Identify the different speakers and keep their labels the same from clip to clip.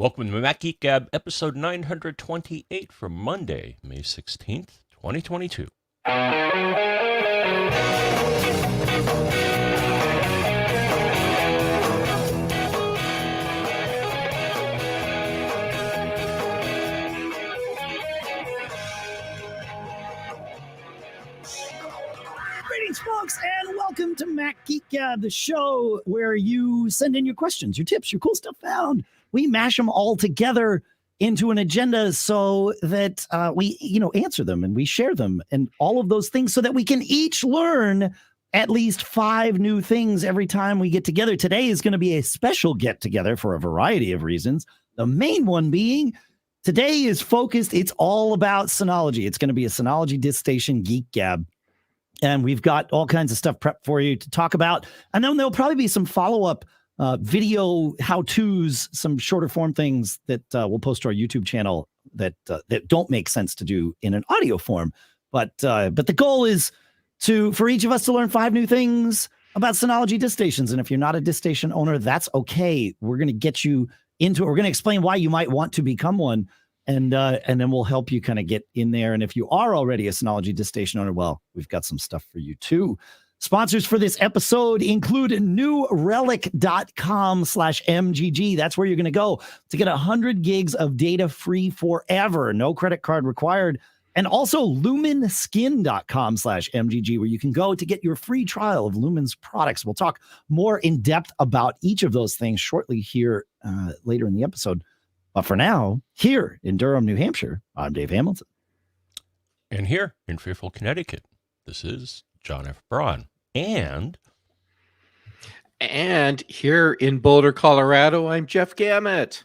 Speaker 1: Welcome to Mac Geek Gab, episode 928 for Monday, May 16th, 2022.
Speaker 2: Greetings, folks, and welcome to Mac Geek Gab, the show where you send in your questions, your tips, your cool stuff found. We mash them all together into an agenda so that we, answer them and we share them and all of those things so that we can each learn at least 5 new things every time we get together. Today is going to be a special get together for a variety of reasons. The main one being today is focused. It's all about Synology. It's going to be a Synology DiskStation Geek Gab. And we've got all kinds of stuff prepped for you to talk about. And then there'll probably be some follow-up video how-tos, some shorter form things that we'll post to our YouTube channel that don't make sense to do in an audio form. But the goal is for each of us to learn 5 new things about Synology DiskStations. And if you're not a DiskStation owner, that's okay. We're going to get you into it. We're going to explain why you might want to become one. And then we'll help you kind of get in there. And if you are already a Synology DiskStation owner, well, we've got some stuff for you too. Sponsors for this episode include newrelic.com/MGG. That's where you're going to go to get 100 gigs of data free forever. No credit card required. And also luminskin.com/MGG, where you can go to get your free trial of Lumin's products. We'll talk more in depth about each of those things shortly here later in the episode. But for now, here in Durham, New Hampshire, I'm Dave Hamilton.
Speaker 1: And here in Fairfield, Connecticut, this is John F. Braun. And
Speaker 3: here in Boulder, Colorado, I'm Jeff Gamet.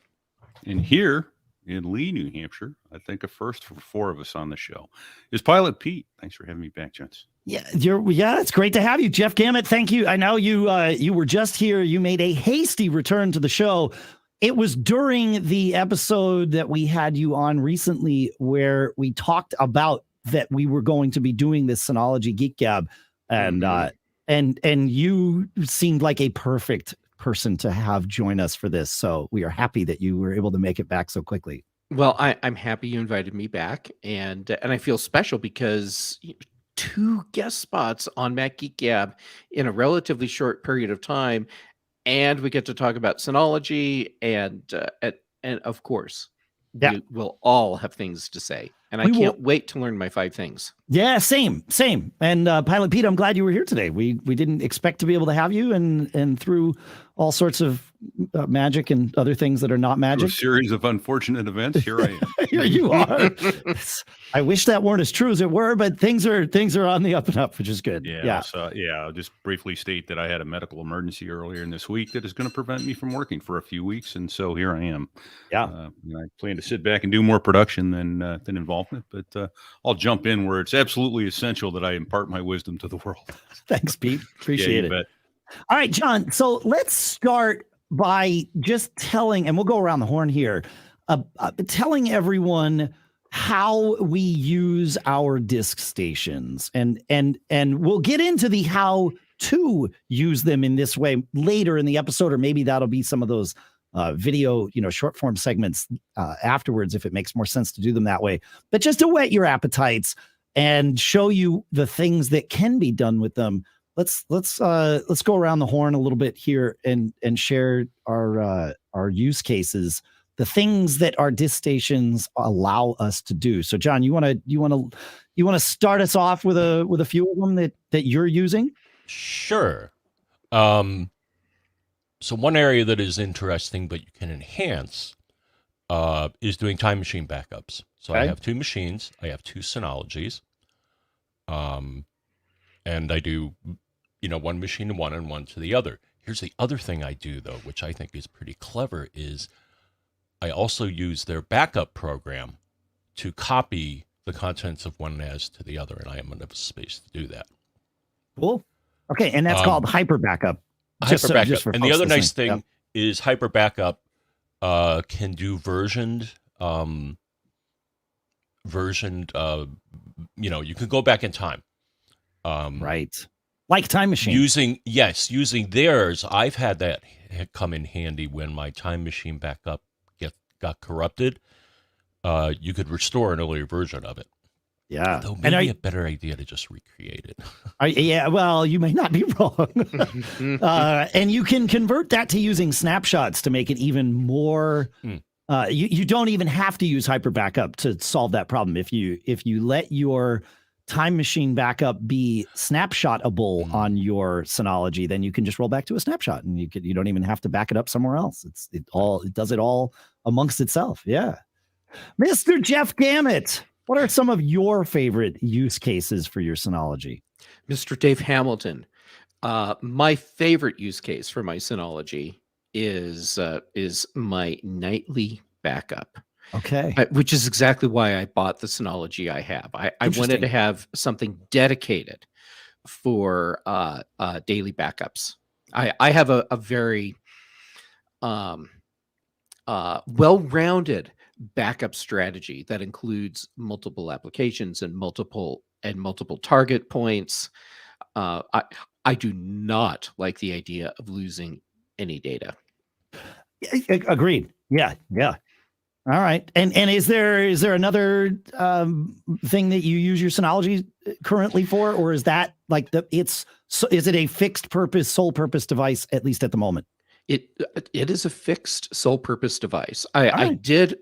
Speaker 4: And here in Lee, New Hampshire, I think a first for 4 of us on the show, is Pilot Pete. Thanks for having me back, gents.
Speaker 2: Yeah, it's great to have you, Jeff Gamet. Thank you. I know you were just here. You made a hasty return to the show. It was during the episode that we had you on recently where we talked about that we were going to be doing this Synology Geek Gab, and you seemed like a perfect person to have join us for this. So we are happy that you were able to make it back so quickly.
Speaker 3: Well, I'm happy you invited me back, and I feel special because 2 guest spots on Mac Geek Gab in a relatively short period of time. And we get to talk about Synology, and of course, we will all have things to say. And I can't wait to learn my 5 things.
Speaker 2: Yeah, same. And Pilot Pete, I'm glad you were here today. We didn't expect to be able to have you, and through all sorts of magic and other things that are not magic.
Speaker 4: A series of unfortunate events. Here I am.
Speaker 2: Here you are. I wish that weren't as true as it were, but things are on the up and up, which is good.
Speaker 4: Yeah. So, I'll just briefly state that I had a medical emergency earlier in this week that is going to prevent me from working for a few weeks, and so here I am.
Speaker 2: Yeah.
Speaker 4: I plan to sit back and do more production than involvement, but I'll jump in where it's absolutely essential that I impart my wisdom to the world.
Speaker 2: Thanks, Pete. Appreciate it.
Speaker 4: Bet.
Speaker 2: All right, John. So let's start by just telling, and we'll go around the horn here, telling everyone how we use our DiskStations, and we'll get into the how to use them in this way later in the episode, or maybe that'll be some of those video, short form segments afterwards, if it makes more sense to do them that way. But just to whet your appetites and show you the things that can be done with them. Let's go around the horn a little bit here and share our use cases, the things that our DiskStations allow us to do. So, John, you want to start us off with a few of them that you're using?
Speaker 1: Sure. So one area that is interesting, but you can enhance, is doing time machine backups. So I have 2 machines. I have 2 Synologies. And I do, one machine to one and one to the other. Here's the other thing I do, though, which I think is pretty clever, is I also use their backup program to copy the contents of one NAS to the other, and I am enough space to do that.
Speaker 2: Cool. Okay, and that's called hyper backup.
Speaker 1: Hyper-backup. And the other nice thing is hyper-backup can do versioned, you can go back in time.
Speaker 2: Right. Like Time Machine.
Speaker 1: Using theirs, I've had that come in handy when my Time Machine backup got corrupted, you could restore an earlier version of it.
Speaker 2: Yeah.
Speaker 1: Though
Speaker 2: And
Speaker 1: maybe a better idea to just recreate it.
Speaker 2: yeah, well, you may not be wrong. And you can convert that to using snapshots to make it even more. You don't even have to use hyper backup to solve that problem. If you let your time machine backup be snapshotable on your Synology, then you can just roll back to a snapshot, and you don't even have to back it up somewhere else. It does it all amongst itself. Yeah. Mr. Jeff Gamet, what are some of your favorite use cases for your Synology?
Speaker 3: Mr. Dave Hamilton, my favorite use case for my Synology is my nightly backup.
Speaker 2: Okay.
Speaker 3: Which is exactly why I bought the Synology I have. I wanted to have something dedicated for daily backups. I have a very well-rounded backup strategy that includes multiple applications and multiple target points. I do not like the idea of losing any data.
Speaker 2: Agreed. Yeah. All right. And is there another thing that you use your Synology currently for, or is that like is it a fixed purpose, sole purpose device, at least at the moment?
Speaker 3: It is a fixed sole purpose device. I did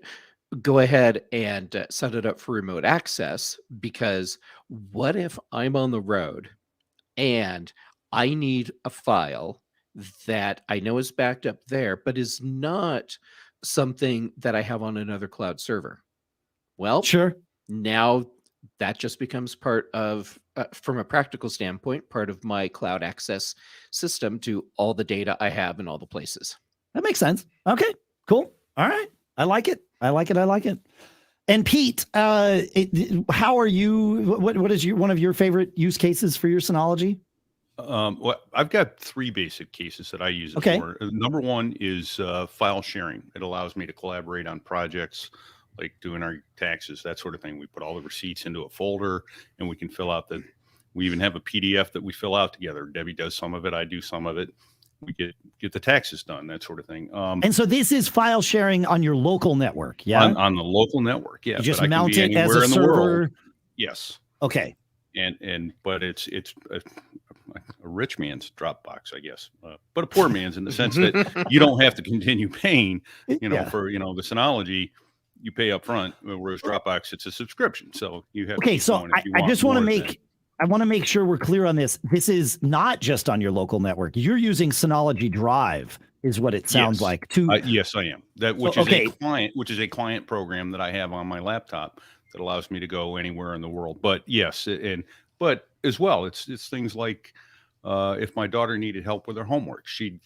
Speaker 3: go ahead and set it up for remote access, because what if I'm on the road and I need a file that I know is backed up there, but is not something that I have on another cloud server? Well,
Speaker 2: sure.
Speaker 3: Now that just becomes part of, from a practical standpoint, part of my cloud access system to all the data I have in all the places.
Speaker 2: That makes sense. Okay, cool. All right. I like it. And Pete, how are you? What is one of your favorite use cases for your Synology?
Speaker 4: Well, I've got three basic cases that I use it for. Number one is file sharing. It allows me to collaborate on projects like doing our taxes, that sort of thing. We put all the receipts into a folder, and we can fill out we even have a PDF that we fill out together. Debbie does some of it, I do some of it. We get the taxes done, that sort of thing.
Speaker 2: And so this is file sharing on your local network, yeah?
Speaker 4: On the local network, yeah.
Speaker 2: You just mount it as a server?
Speaker 4: Yes.
Speaker 2: Okay.
Speaker 4: But it's a rich man's Dropbox, I guess, but a poor man's in the sense that you don't have to continue paying, for the Synology. You pay up front, whereas Dropbox, it's a subscription. So you have.
Speaker 2: Okay, so I just want to make sure we're clear on this. This is not just on your local network. You're using Synology Drive, is what it sounds like.
Speaker 4: Yes, I am. Which is a client program that I have on my laptop that allows me to go anywhere in the world. But yes, but as well, it's things like if my daughter needed help with her homework, she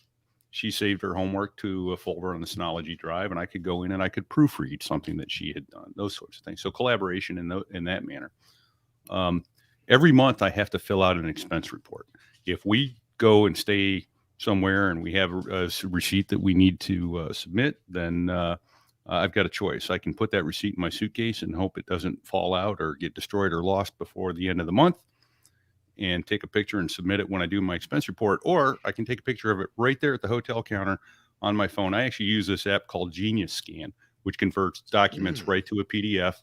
Speaker 4: saved her homework to a folder on the Synology Drive, and I could go in and I could proofread something that she had done, those sorts of things. So collaboration in that manner. Every month I have to fill out an expense report. If we go and stay somewhere and we have a receipt that we need to submit, then I've got a choice. I can put that receipt in my suitcase and hope it doesn't fall out or get destroyed or lost before the end of the month, and take a picture and submit it when I do my expense report, or I can take a picture of it right there at the hotel counter on my phone. I actually use this app called Genius Scan, which converts documents right to a PDF.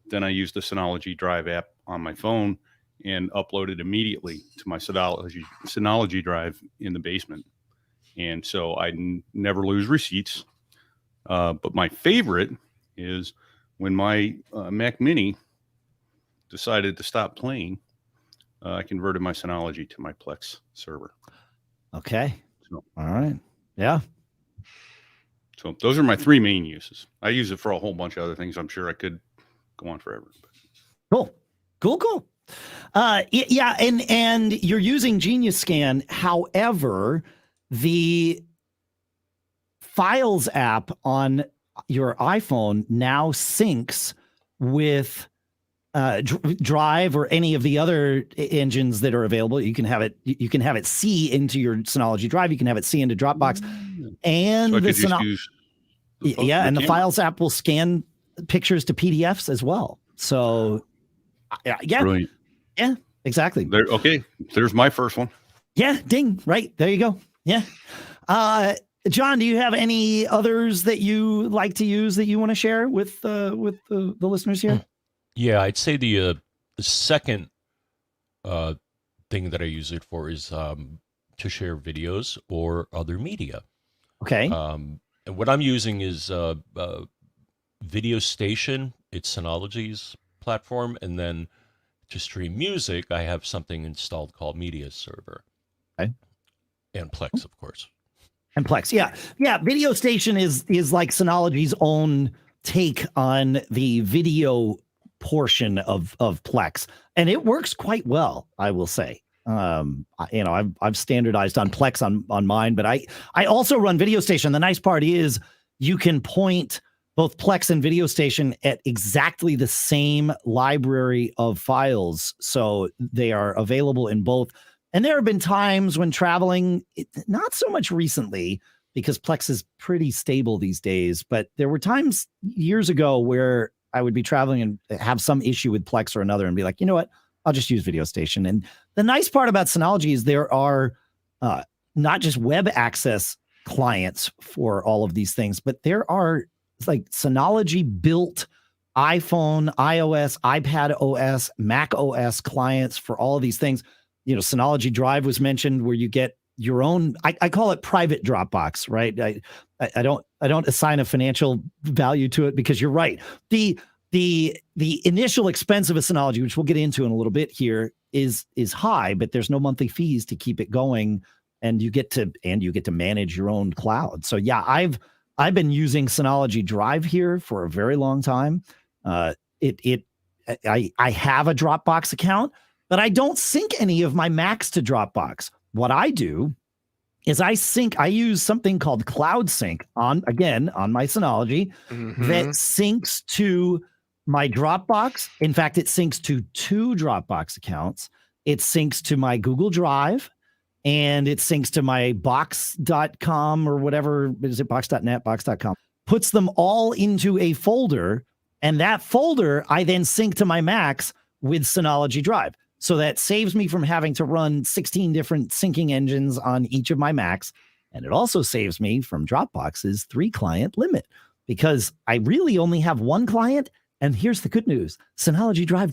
Speaker 4: Then I use the Synology Drive app on my phone and upload it immediately to my Synology Drive in the basement. And so I never lose receipts. But my favorite is when my Mac Mini decided to stop playing. I converted my Synology to my Plex server.
Speaker 2: Okay. So, all right. Yeah.
Speaker 4: So those are my three main uses. I use it for a whole bunch of other things. I'm sure I could go on forever.
Speaker 2: Cool. Yeah. And you're using Genius Scan. However, the Files app on your iPhone now syncs with Drive or any of the other engines that are available. You can have it see into your Synology Drive. You can have it see into Dropbox, and
Speaker 4: so
Speaker 2: the Files app will scan pictures to PDFs as well. So, yeah,
Speaker 4: brilliant.
Speaker 2: Yeah, exactly.
Speaker 4: Okay, there's my first one.
Speaker 2: Yeah, ding, right there you go. Yeah. John, do you have any others that you like to use that you want to share with the listeners here?
Speaker 1: Yeah, I'd say the second thing that I use it for is to share videos or other media.
Speaker 2: Okay.
Speaker 1: And what I'm using is Video Station. It's Synology's platform, and then to stream music, I have something installed called Media Server.
Speaker 2: Okay.
Speaker 1: And Plex, of course.
Speaker 2: And Plex, yeah. Video Station is like Synology's own take on the video portion of Plex, and it works quite well, I will say. I've standardized on Plex on mine, but I also run Video Station. The nice part is you can point both Plex and Video Station at exactly the same library of files, so they are available in both. And there have been times when traveling, not so much recently, because Plex is pretty stable these days, but there were times years ago where I would be traveling and have some issue with Plex or another and be like, you know what, I'll just use Video Station. And the nice part about Synology is there are not just web access clients for all of these things, but there are like Synology built iPhone, iOS, iPad OS, Mac OS clients for all of these things. You know, Synology Drive was mentioned, where you get your own, I call it private Dropbox, right? I don't assign a financial value to it, because you're right. The initial expense of a Synology, which we'll get into in a little bit here, is high, but there's no monthly fees to keep it going, and you get to manage your own cloud. So yeah, I've been using Synology Drive here for a very long time. I have a Dropbox account, but I don't sync any of my Macs to Dropbox. What I do is I use something called Cloud Sync on my Synology that syncs to my Dropbox. In fact, it syncs to 2 Dropbox accounts. It syncs to my Google Drive, and it syncs to my box.com or whatever. Is it box.net, box.com? Puts them all into a folder, and that folder I then sync to my Macs with Synology Drive. So that saves me from having to run 16 different syncing engines on each of my Macs. And it also saves me from Dropbox's 3-client limit, because I really only have 1 client. And here's the good news. Synology Drive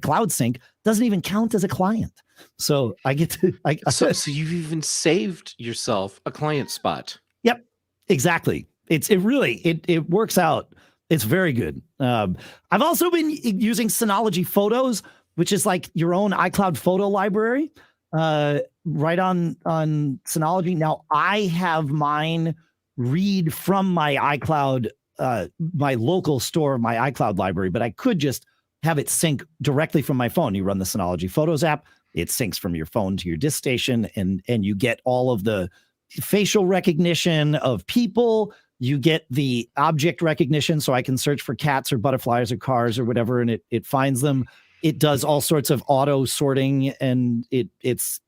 Speaker 2: Cloud Sync doesn't even count as a client. So I get to...
Speaker 3: So you've even saved yourself a client spot.
Speaker 2: Yep, exactly. It works out. It's very good. I've also been using Synology Photos, which is like your own iCloud photo library, right on Synology. Now, I have mine read from my iCloud, my local store, my iCloud library, but I could just have it sync directly from my phone. You run the Synology Photos app, it syncs from your phone to your DiskStation, and you get all of the facial recognition of people. You get the object recognition, so I can search for cats or butterflies or cars or whatever, and it finds them. It does all sorts of auto sorting, and it's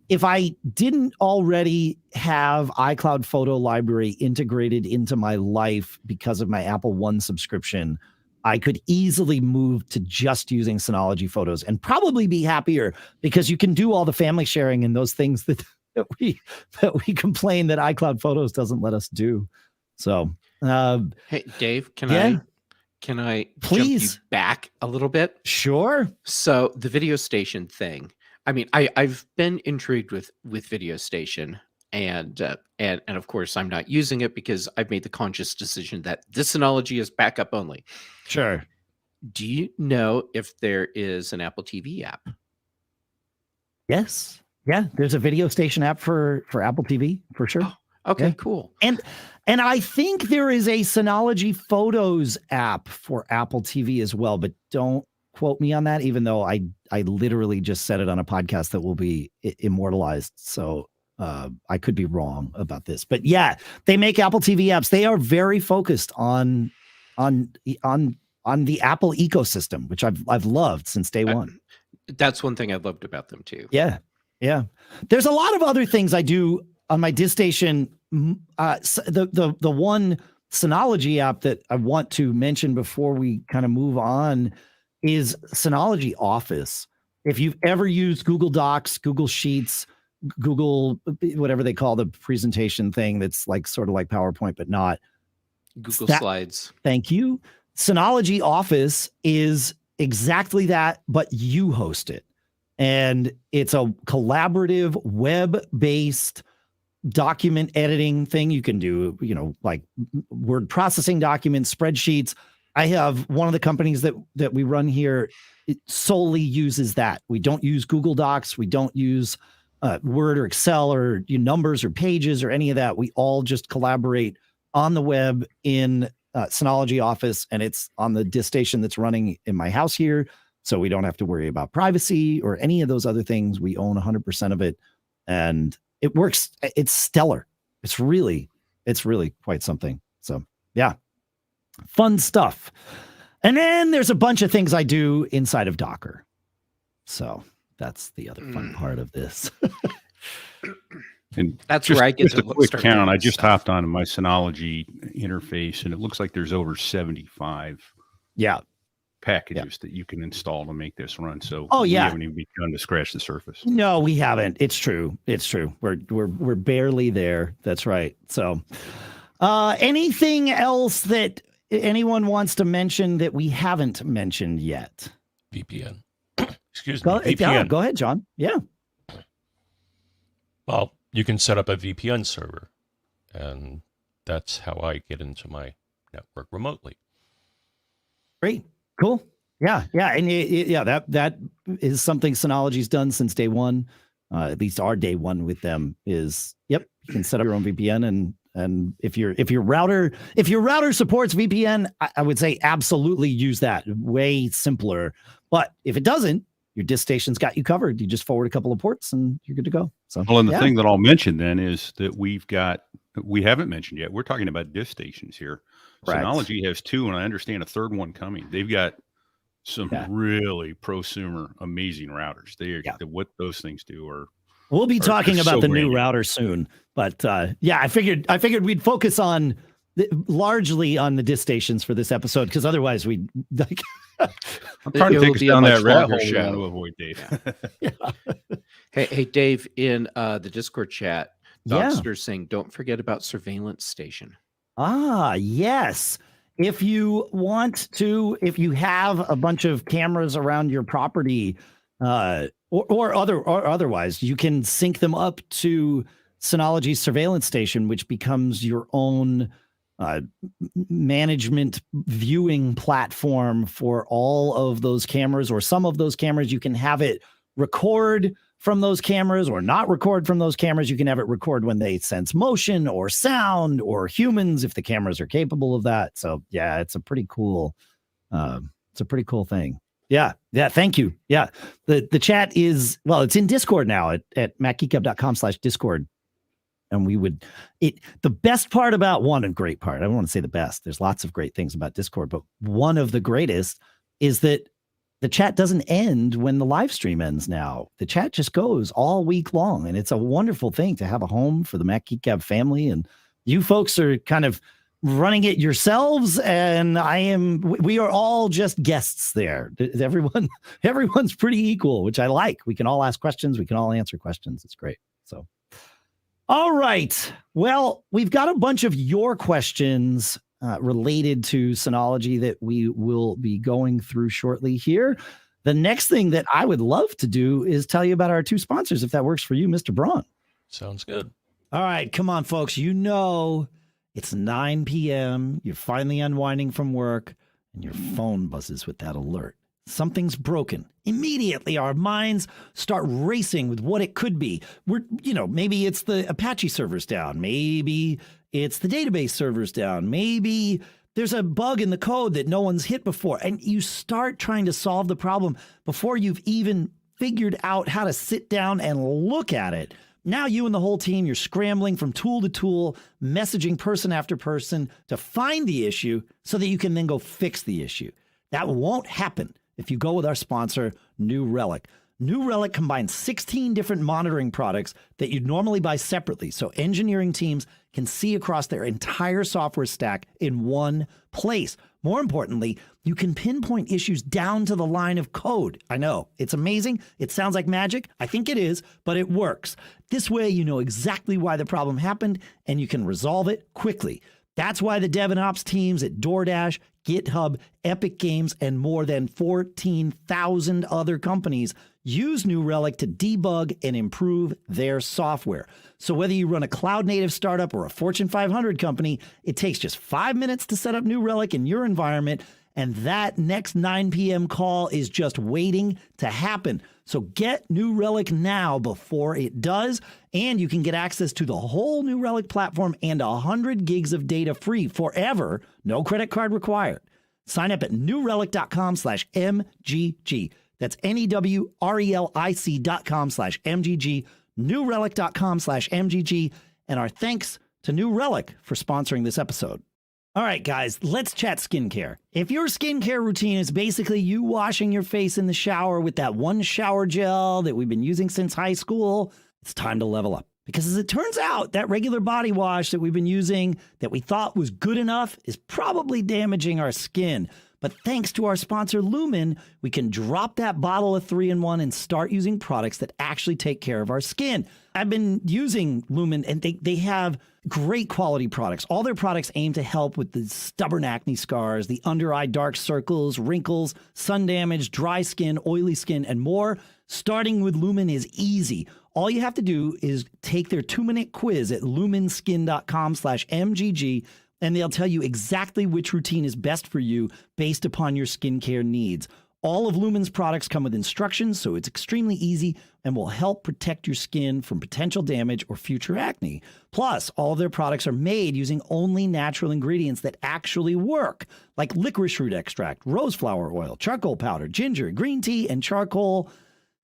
Speaker 2: if I didn't already have iCloud Photo Library integrated into my life because of my Apple One subscription, I could easily move to just using Synology Photos and probably be happier, because you can do all the family sharing and those things that we complain that iCloud Photos doesn't let us do. So,
Speaker 3: hey, Dave, Can I
Speaker 2: please
Speaker 3: jump you back a little bit?
Speaker 2: Sure.
Speaker 3: So the Video Station thing. I mean, I've been intrigued with Video Station, and of course I'm not using it because I've made the conscious decision that this Synology is backup only.
Speaker 2: Sure.
Speaker 3: Do you know if there is an Apple TV app?
Speaker 2: Yes. Yeah. There's a Video Station app for Apple TV for sure.
Speaker 3: Oh, okay,
Speaker 2: yeah.
Speaker 3: Cool.
Speaker 2: And I think there is a Synology Photos app for Apple TV as well, but don't quote me on that, even though I literally just said it on a podcast that will be immortalized. So I could be wrong about this. But yeah, they make Apple TV apps. They are very focused on the Apple ecosystem, which I've loved since day one.
Speaker 3: That's one thing I loved about them too.
Speaker 2: Yeah. Yeah. There's a lot of other things I do on my DiskStation. The one Synology app that I want to mention before we kind of move on is Synology Office. If you've ever used Google Docs, Google Sheets, Google, whatever they call the presentation thing that's like sort of like PowerPoint, but not.
Speaker 3: Google
Speaker 2: That-
Speaker 3: Slides.
Speaker 2: Thank you. Synology Office is exactly that, but you host it. And it's a collaborative web-based document editing thing. You can do, like word processing documents, spreadsheets. I have one of the companies that we run here. It solely uses that. We don't use Google Docs. We don't use Word or Excel or numbers or pages or any of that. We all just collaborate on the web in Synology Office, and it's on the DiskStation that's running in my house here. So we don't have to worry about privacy or any of those other things. We own 100% of it, and it works. It's stellar. It's really quite something. So yeah, fun stuff. And then there's a bunch of things I do inside of Docker. So that's the other fun part of this.
Speaker 4: And
Speaker 3: that's where I get
Speaker 4: just
Speaker 3: to
Speaker 4: a quick
Speaker 3: start
Speaker 4: count. I
Speaker 3: doing
Speaker 4: just
Speaker 3: stuff.
Speaker 4: hopped onto my Synology interface, and it looks like there's over 75
Speaker 2: Yeah.
Speaker 4: packages that you can install to make this run. So
Speaker 2: Oh, yeah.
Speaker 4: we haven't even begun to scratch the surface.
Speaker 2: No, we haven't. It's true. We're barely there. That's right. So anything else that anyone wants to mention that we haven't mentioned yet?
Speaker 1: VPN. Excuse me.
Speaker 2: Yeah,
Speaker 1: VPN.
Speaker 2: go ahead, John. Yeah.
Speaker 1: Well, you can set up a VPN server, and that's how I get into my network remotely.
Speaker 2: Great. Cool. Yeah. Yeah. And that is something Synology's done since day one. At least our day one with them is, you can set up your own VPN, and if your router supports VPN, I would say absolutely use that. Way simpler. But if it doesn't, your DiskStation's got you covered. You just forward a couple of ports and you're good to go. So,
Speaker 4: well, and the thing that I'll mention then is that we haven't mentioned yet. We're talking about DiskStations here.
Speaker 2: Right.
Speaker 4: Synology has two, and I understand a third one coming. They've got some really prosumer, amazing routers. What those things do are.
Speaker 2: We'll be talking about the new
Speaker 4: brand
Speaker 2: router soon, but I figured we'd focus on largely on the DiskStations for this episode, because otherwise we'd like.
Speaker 4: I'm trying to take us down that rabbit hole to avoid Dave.
Speaker 2: Yeah.
Speaker 3: Hey, Dave, in the Discord chat, Dogster's saying, don't forget about Surveillance Station.
Speaker 2: Ah, yes. If you have a bunch of cameras around your property, or otherwise, you can sync them up to Synology Surveillance Station, which becomes your own management viewing platform for all of those cameras, or some of those cameras. You can have it record from those cameras or not record from those cameras. You can have it record when they sense motion or sound or humans, if the cameras are capable of that. So yeah, it's a pretty cool thing. Yeah. Thank you. Yeah. The chat is, it's in Discord now at macgeekgab.com/Discord. And the best part about a great part, I don't want to say the best. There's lots of great things about Discord, but one of the greatest is that the chat doesn't end when the live stream ends now. The chat just goes all week long, and it's a wonderful thing to have a home for the Mac Geek Gab family. And you folks are kind of running it yourselves, and we are all just guests there. Everyone's pretty equal, which I like. We can all ask questions. We can all answer questions. It's great. So, all right. Well, we've got a bunch of your questions related to Synology that we will be going through shortly here. The next thing that I would love to do is tell you about our two sponsors, if that works for you, Mr. Braun.
Speaker 1: Sounds good.
Speaker 2: All right, come on, folks. It's 9 p.m. You're finally unwinding from work, and your phone buzzes with that alert. Something's broken. Immediately, our minds start racing with what it could be. Maybe it's the Apache servers down. Maybe it's the database servers down. Maybe there's a bug in the code that no one's hit before. And you start trying to solve the problem before you've even figured out how to sit down and look at it. Now you and the whole team, you're scrambling from tool to tool, messaging person after person to find the issue so that you can then go fix the issue. That won't happen if you go with our sponsor, New Relic. New Relic combines 16 different monitoring products that you'd normally buy separately, so engineering teams can see across their entire software stack in one place. More importantly, you can pinpoint issues down to the line of code. I know, it's amazing. It sounds like magic. I think it is, but it works. This way, you know exactly why the problem happened, and you can resolve it quickly. That's why the dev and ops teams at DoorDash, GitHub, Epic Games, and more than 14,000 other companies use New Relic to debug and improve their software. So whether you run a cloud-native startup or a Fortune 500 company, it takes just 5 minutes to set up New Relic in your environment, and that next 9 p.m. call is just waiting to happen. So get New Relic now before it does, and you can get access to the whole New Relic platform and 100 gigs of data free forever, no credit card required. Sign up at newrelic.com/MGG. That's NEWRELIC.com/MGG, newrelic.com/MGG, and our thanks to New Relic for sponsoring this episode. All right, guys, let's chat skincare. If your skincare routine is basically you washing your face in the shower with that one shower gel that we've been using since high school, it's time to level up. Because as it turns out, that regular body wash that we've been using that we thought was good enough is probably damaging our skin. But thanks to our sponsor, Lumin, we can drop that bottle of 3-in-1 and start using products that actually take care of our skin. I've been using Lumin, and they have great quality products. All their products aim to help with the stubborn acne scars, the under-eye dark circles, wrinkles, sun damage, dry skin, oily skin, and more. Starting with Lumin is easy. All you have to do is take their 2-minute quiz at luminskin.com/MGG, and they'll tell you exactly which routine is best for you based upon your skincare needs. All of Lumin's products come with instructions, so it's extremely easy and will help protect your skin from potential damage or future acne. Plus, all of their products are made using only natural ingredients that actually work, like licorice root extract, rose flower oil, charcoal powder, ginger, green tea, and charcoal.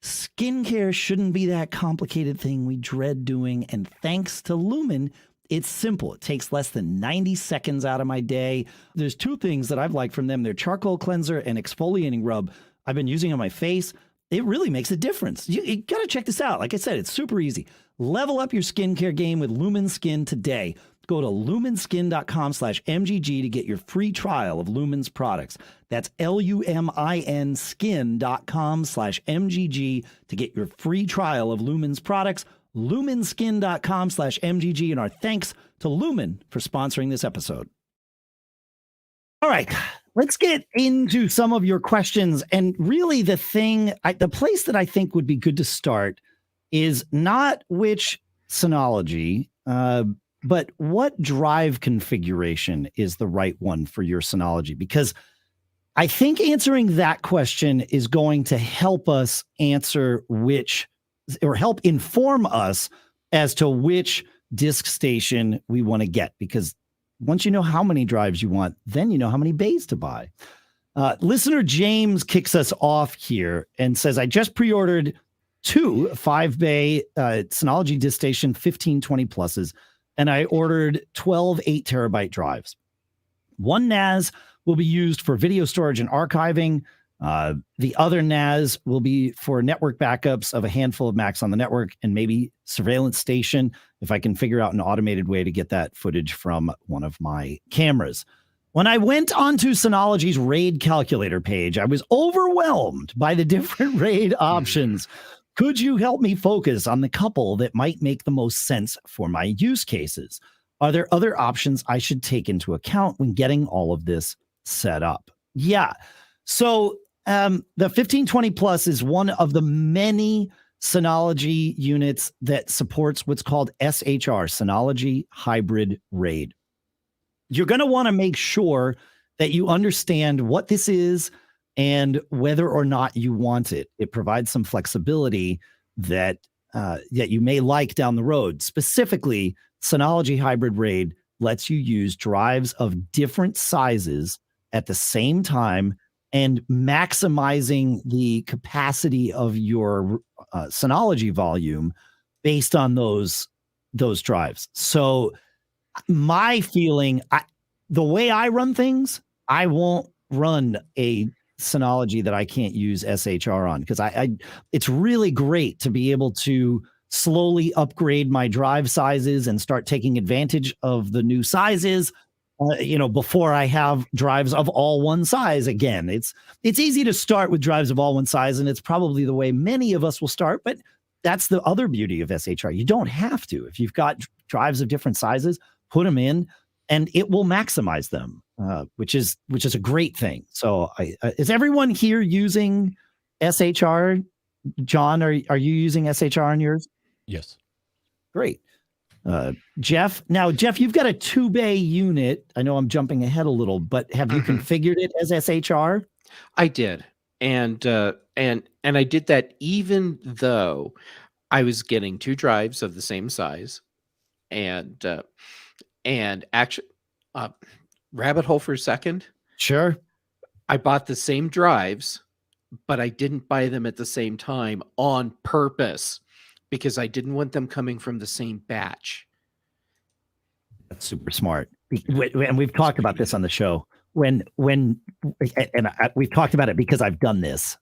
Speaker 2: Skincare shouldn't be that complicated thing we dread doing, and thanks to Lumin, it's simple. It takes less than 90 seconds out of my day. There's 2 things that I've liked from them. Their charcoal cleanser and exfoliating rub I've been using on my face. It really makes a difference. You got to check this out. Like I said, it's super easy. Level up your skincare game with Lumin Skin today. Go to luminskin.com/MGG to get your free trial of Lumin's products. That's LUMIN skin.com/MGG to get your free trial of Lumin's products. luminskin.com/MGG, and our thanks to Lumin for sponsoring this episode. All right, let's get into some of your questions. And really the place that I think would be good to start is not which Synology, but what drive configuration is the right one for your Synology? Because I think answering that question is going to help us answer help inform us as to which DiskStation we want to get. Because once you know how many drives you want, then you know how many bays to buy. Listener James kicks us off here and says, I just pre-ordered 2 5-bay Synology DiskStation 1520 pluses, and I ordered 12 8-terabyte drives. One NAS will be used for video storage and archiving. The other NAS will be for network backups of a handful of Macs on the network and maybe surveillance station if I can figure out an automated way to get that footage from one of my cameras. When I went onto Synology's RAID calculator page, I was overwhelmed by the different RAID options. Could you help me focus on the couple that might make the most sense for my use cases? Are there other options I should take into account when getting all of this set up? Yeah. So the 1520 Plus is one of the many Synology units that supports what's called SHR, Synology Hybrid RAID. You're going to want to make sure that you understand what this is and whether or not you want it. It provides some flexibility that you may like down the road. Specifically, Synology Hybrid RAID lets you use drives of different sizes at the same time and maximizing the capacity of your Synology volume based on those drives. So my feeling, the way I run things, I won't run a Synology that I can't use SHR on, because it's really great to be able to slowly upgrade my drive sizes and start taking advantage of the new sizes. Before I have drives of all one size again. It's easy to start with drives of all one size, and it's probably the way many of us will start, but that's the other beauty of SHR. You don't have to. If you've got drives of different sizes, put them in, and it will maximize them, which is a great thing. So is everyone here using SHR? John, are you using SHR on yours?
Speaker 1: Yes.
Speaker 2: Great. Jeff, you've got a 2-bay unit. I know I'm jumping ahead a little, but have you configured it as SHR?
Speaker 3: I did. And I did that even though I was getting 2 drives of the same size, and actually, rabbit hole for a second.
Speaker 2: Sure.
Speaker 3: I bought the same drives, but I didn't buy them at the same time on purpose, because I didn't want them coming from the same batch.
Speaker 2: That's super smart. And we've talked about this on the show. We've talked about it because I've done this.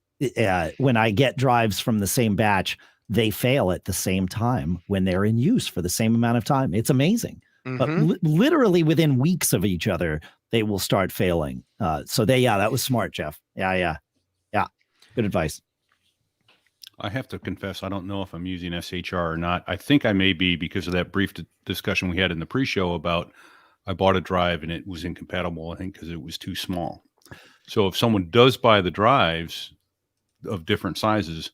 Speaker 2: When I get drives from the same batch, they fail at the same time when they're in use for the same amount of time. It's amazing. But literally within weeks of each other, they will start failing. That was smart, Jeff. Yeah. Good advice.
Speaker 4: I have to confess, I don't know if I'm using SHR or not. I think I may be, because of that brief discussion we had in the pre-show about I bought a drive and it was incompatible, I think, because it was too small. So if someone does buy the drives of different sizes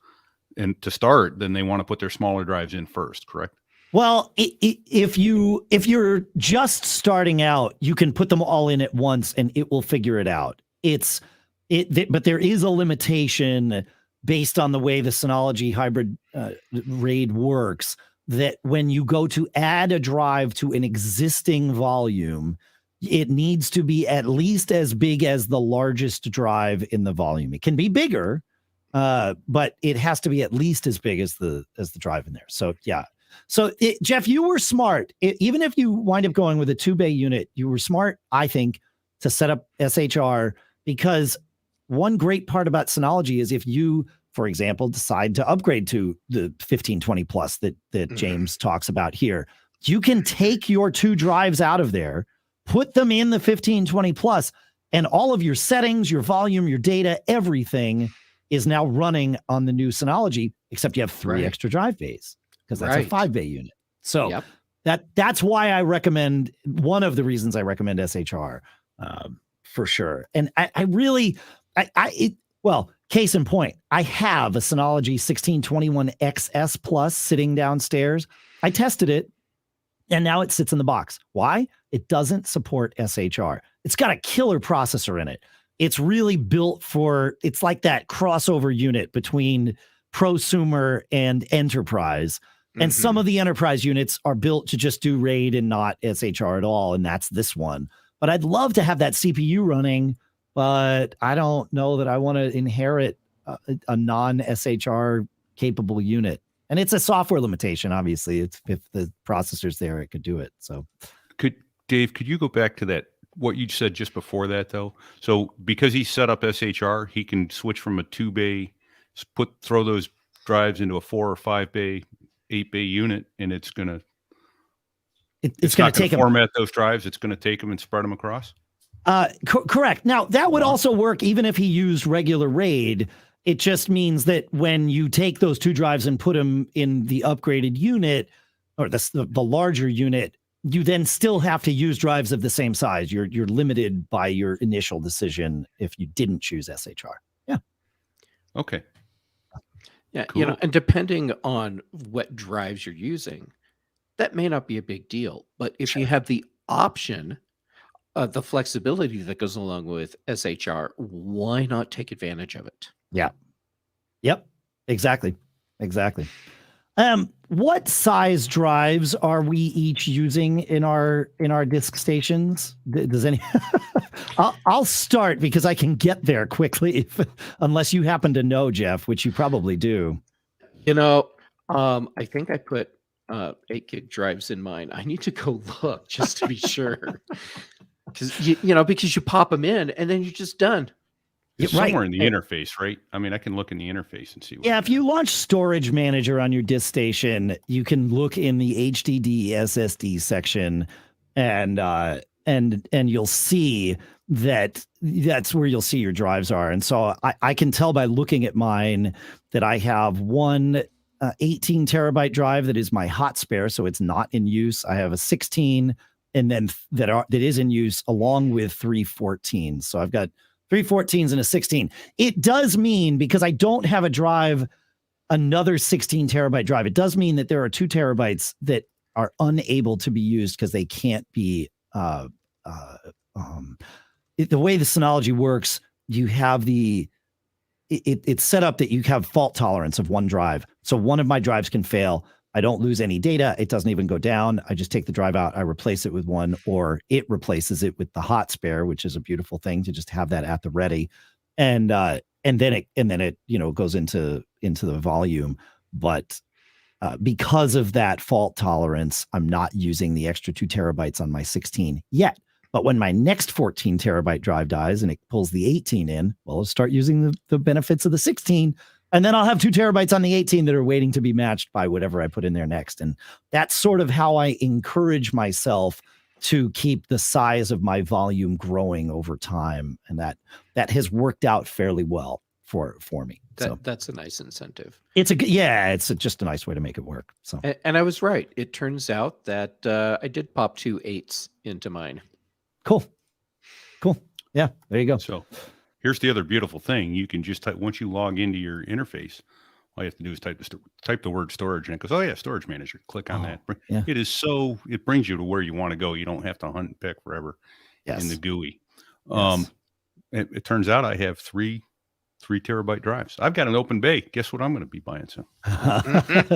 Speaker 4: and to start, then they want to put their smaller drives in first, correct?
Speaker 2: Well, if you're just starting out, you can put them all in at once and it will figure it out. But there is a limitation based on the way the Synology hybrid RAID works, that when you go to add a drive to an existing volume, it needs to be at least as big as the largest drive in the volume. It can be bigger, but it has to be at least as big as the drive in there. So yeah. So Jeff, you were smart. Even if you wind up going with a 2-bay unit, you were smart, I think, to set up SHR, because one great part about Synology is if you, for example, decide to upgrade to the 1520 plus that James talks about here, you can take your 2 drives out of there, put them in the 1520 plus, and all of your settings, your volume, your data, everything is now running on the new Synology, except you have 3 extra drive bays, because that's a 5-bay unit. So that's why I recommend, one of the reasons I recommend SHR for sure. And I really, case in point, I have a Synology 1621 XS Plus sitting downstairs. I tested it, and now it sits in the box. Why? It doesn't support SHR. It's got a killer processor in it. It's really built for, it's like that crossover unit between prosumer and enterprise. And some of the enterprise units are built to just do RAID and not SHR at all, and that's this one. But I'd love to have that CPU running, but I don't know that I want to inherit a non-SHR capable unit. And it's a software limitation, obviously. If the processor's there, it could do it. So,
Speaker 4: Dave, could you go back to that, what you said just before that, though? So because he set up SHR, he can switch from a 2-bay, throw those drives into a 4 or 5-bay, 8-bay unit, and it's going to take format those drives. It's going to take them and spread them across.
Speaker 2: Correct. Now that would also work even if he used regular RAID. It just means that when you take those 2 drives and put them in the upgraded unit, or the larger unit, you then still have to use drives of the same size. You're limited by your initial decision if you didn't choose SHR. Yeah.
Speaker 4: Okay.
Speaker 3: Yeah,
Speaker 4: Cool.
Speaker 3: and depending on what drives you're using, that may not be a big deal. But if you have the option, the flexibility that goes along with SHR, why not take advantage of it?
Speaker 2: Yeah. Yep. Exactly. What size drives are we each using in our DiskStations? Does any? I'll start because I can get there quickly, unless you happen to know, Jeff, which you probably do.
Speaker 3: I think I put 8 gig drives in mine. I need to go look just to be sure, because you pop them in and then you're just done.
Speaker 4: It's
Speaker 2: Right.
Speaker 4: somewhere in the interface, right? I mean, I can look in the interface and see.
Speaker 2: Yeah, if you launch Storage Manager on your DiskStation, you can look in the HDD SSD section, and you'll see that's where you'll see your drives are. And so I can tell by looking at mine that I have one 18 terabyte drive that is my hot spare, so it's not in use. I have a 16, and then that is in use, along with 3 14s. So I've got 3 14s and a 16. It does mean, because I don't have a drive, another 16 terabyte drive, it does mean that there are 2 terabytes that are unable to be used because they can't be. The way the Synology works, you have it's set up that you have fault tolerance of one drive. So one of my drives can fail. I don't lose any data. It doesn't even go down. I just take the drive out. I replace it with one, or it replaces it with the hot spare, which is a beautiful thing to just have that at the ready. And then it goes into the volume. But because of that fault tolerance, I'm not using the extra 2 terabytes on my 16 yet. But when my next 14 terabyte drive dies and it pulls the 18 in, well, I'll start using the benefits of the 16. And then I'll have 2 terabytes on the 18 that are waiting to be matched by whatever I put in there next. And that's sort of how I encourage myself to keep the size of my volume growing over time. And that has worked out fairly well for me.
Speaker 3: That's a nice incentive.
Speaker 2: It's just a nice way to make it work. So,
Speaker 3: and I was right. It turns out that I did pop 2 8s into mine.
Speaker 2: Cool. Yeah, there you go.
Speaker 4: So here's the other beautiful thing. You can just type, once you log into your interface, all you have to do is type the word storage, and it goes, oh yeah, storage manager. Click on that.
Speaker 2: Yeah.
Speaker 4: It brings you to where you want to go. You don't have to hunt and peck forever in the GUI.
Speaker 2: Yes.
Speaker 4: It turns out I have 3 terabyte drives. I've got an open bay. Guess what I'm going to be buying soon?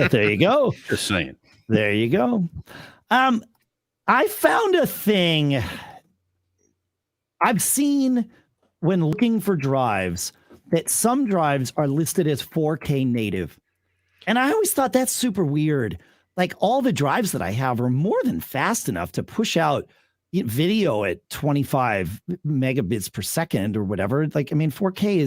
Speaker 2: There you go.
Speaker 4: Just saying.
Speaker 2: There you go. I found a thing I've seen when looking for drives, that some drives are listed as 4K native. And I always thought that's super weird. Like, all the drives that I have are more than fast enough to push out video at 25 megabits per second or whatever. Like, I mean, 4K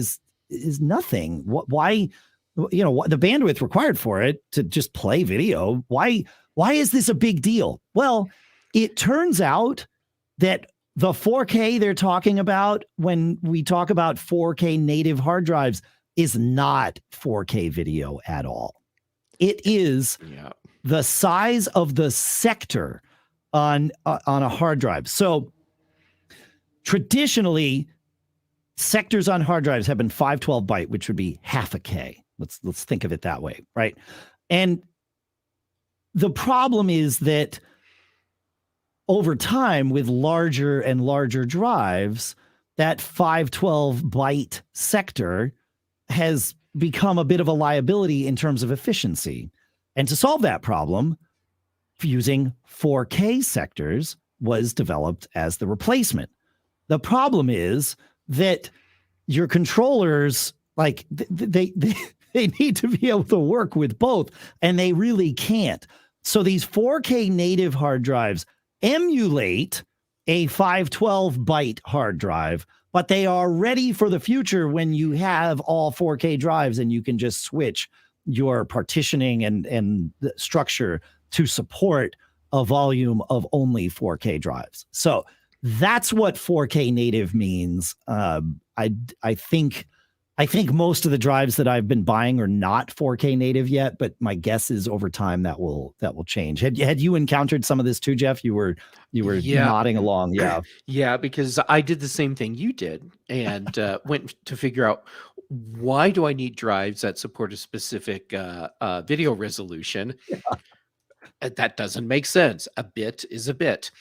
Speaker 2: is nothing. Why, the bandwidth required for it to just play video. Why is this a big deal? Well, it turns out that the 4K they're talking about when we talk about 4K native hard drives is not 4K video at all. It is the size of the sector on a hard drive. So traditionally, sectors on hard drives have been 512 byte, which would be half a K. Let's think of it that way, right? And the problem is that over time, with larger and larger drives, that 512 byte sector has become a bit of a liability in terms of efficiency. And to solve that problem, using 4K sectors was developed as the replacement. The problem is that your controllers, like, they need to be able to work with both, and they really can't. So these 4K native hard drives emulate a 512 byte hard drive, but they are ready for the future when you have all 4K drives and you can just switch your partitioning and the structure to support a volume of only 4K drives. So that's what 4K native means. I think most of the drives that I've been buying are not 4K native yet, but my guess is over time that will change. Had you encountered some of this too, Jeff? You were nodding along. Yeah.
Speaker 3: Yeah, because I did the same thing you did, and went to figure out, why do I need drives that support a specific video resolution? Yeah. That doesn't make sense. A bit is a bit.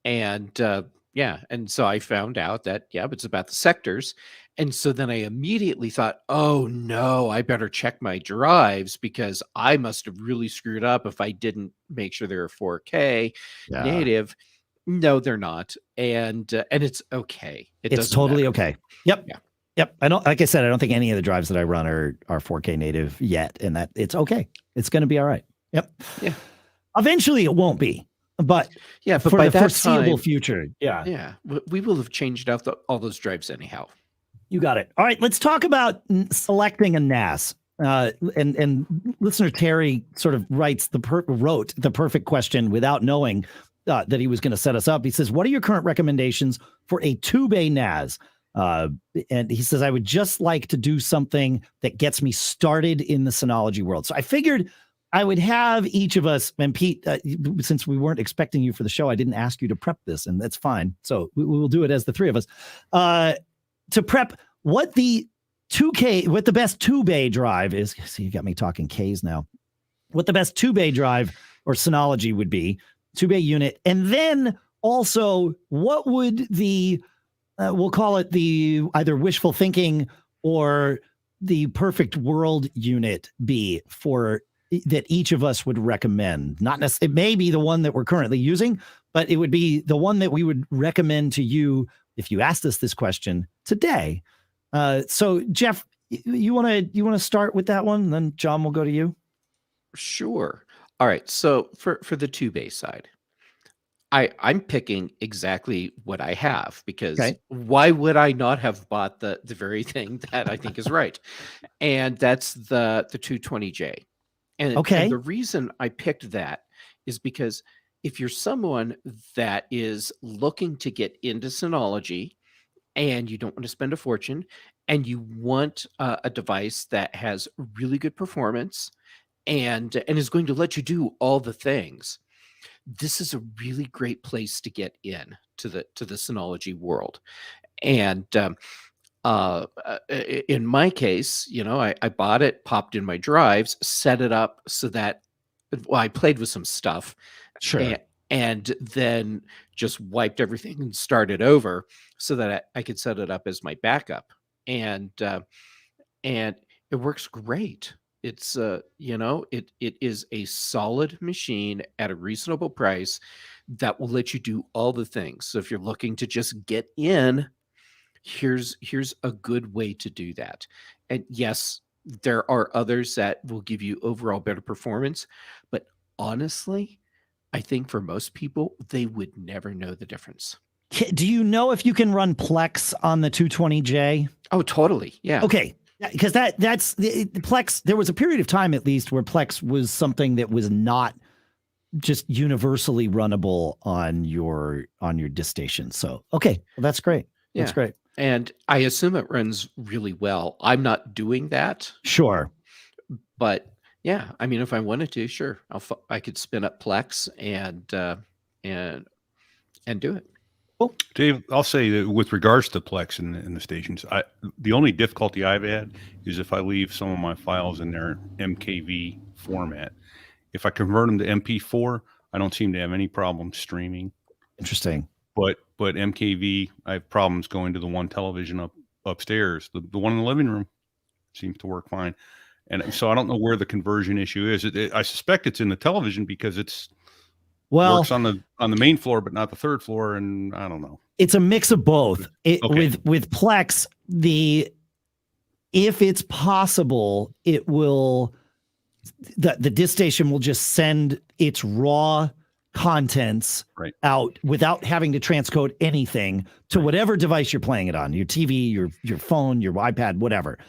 Speaker 3: And and so I found out that, it's about the sectors. And so then I immediately thought, oh no, I better check my drives, because I must have really screwed up if I didn't make sure they're 4K native. No, they're not. And it's okay.
Speaker 2: It's totally okay. Yep. Yeah. Yep. Like I said, I don't think any of the drives that I run are 4K native yet, and that it's okay. It's going to be all right. Yep. Yeah. Eventually it won't be, but for
Speaker 3: by
Speaker 2: the
Speaker 3: that
Speaker 2: foreseeable
Speaker 3: time,
Speaker 2: future. Yeah.
Speaker 3: Yeah. We will have changed out all those drives anyhow.
Speaker 2: You got it. All right, let's talk about selecting a NAS. And listener Terry sort of wrote the perfect question without knowing that he was going to set us up. He says, "What are your current recommendations for a 2-bay NAS?" And he says, "I would just like to do something that gets me started in the Synology world." So I figured I would have each of us, and Pete, since we weren't expecting you for the show, I didn't ask you to prep this, and that's fine. So we will do it as the three of us. To prep what the best 2-bay drive is. See, you got me talking Ks now. What the best 2-bay drive or Synology would be, 2-bay unit. And then also what would the, we'll call it the either wishful thinking or the perfect world unit be for that each of us would recommend. Not necessarily, it may be the one that we're currently using, but it would be the one that we would recommend to you if you asked us this question today. So Jeff, you want to start with that one, and then John will go to you.
Speaker 3: Sure. All right. So for the 2-bay side, I'm picking exactly what I have, because why would I not have bought the very thing that I think is right? And that's the 220J. And the reason I picked that is because if you're someone that is looking to get into Synology and you don't want to spend a fortune and you want a device that has really good performance and is going to let you do all the things, this is a really great place to get in to the Synology world. And in my case, I bought it, popped in my drives, set it up so that, well, I played with some stuff.
Speaker 2: Sure.
Speaker 3: And then just wiped everything and started over so that I could set it up as my backup. And it works great. It's it is a solid machine at a reasonable price that will let you do all the things. So if you're looking to just get in, here's a good way to do that. And yes, there are others that will give you overall better performance, but honestly, I think for most people, they would never know the difference.
Speaker 2: Do you know if you can run Plex on the 220J?
Speaker 3: Oh, totally. Yeah.
Speaker 2: Okay. Because that's the Plex. There was a period of time, at least, where Plex was something that was not just universally runnable on your DiskStation. So, okay, well, that's great.
Speaker 3: Yeah.
Speaker 2: That's great.
Speaker 3: And I assume it runs really well. I'm not doing that.
Speaker 2: Sure.
Speaker 3: But yeah, I mean, if I wanted to, sure, I could spin up Plex and do it.
Speaker 4: Well, Dave, I'll say that with regards to Plex and the stations, the only difficulty I've had is if I leave some of my files in their MKV format. If I convert them to MP4, I don't seem to have any problem streaming.
Speaker 2: Interesting.
Speaker 4: But MKV, I have problems going to the one television upstairs. The one in the living room seems to work fine. And so I don't know where the conversion issue is. I suspect it's in the television because works on the main floor, but not the third floor. And I don't know. It's
Speaker 2: a mix of both. With Plex, if it's possible, it will, the DiskStation will just send its raw contents out without having to transcode anything to whatever device you're playing it on, your TV, your phone, your iPad, whatever.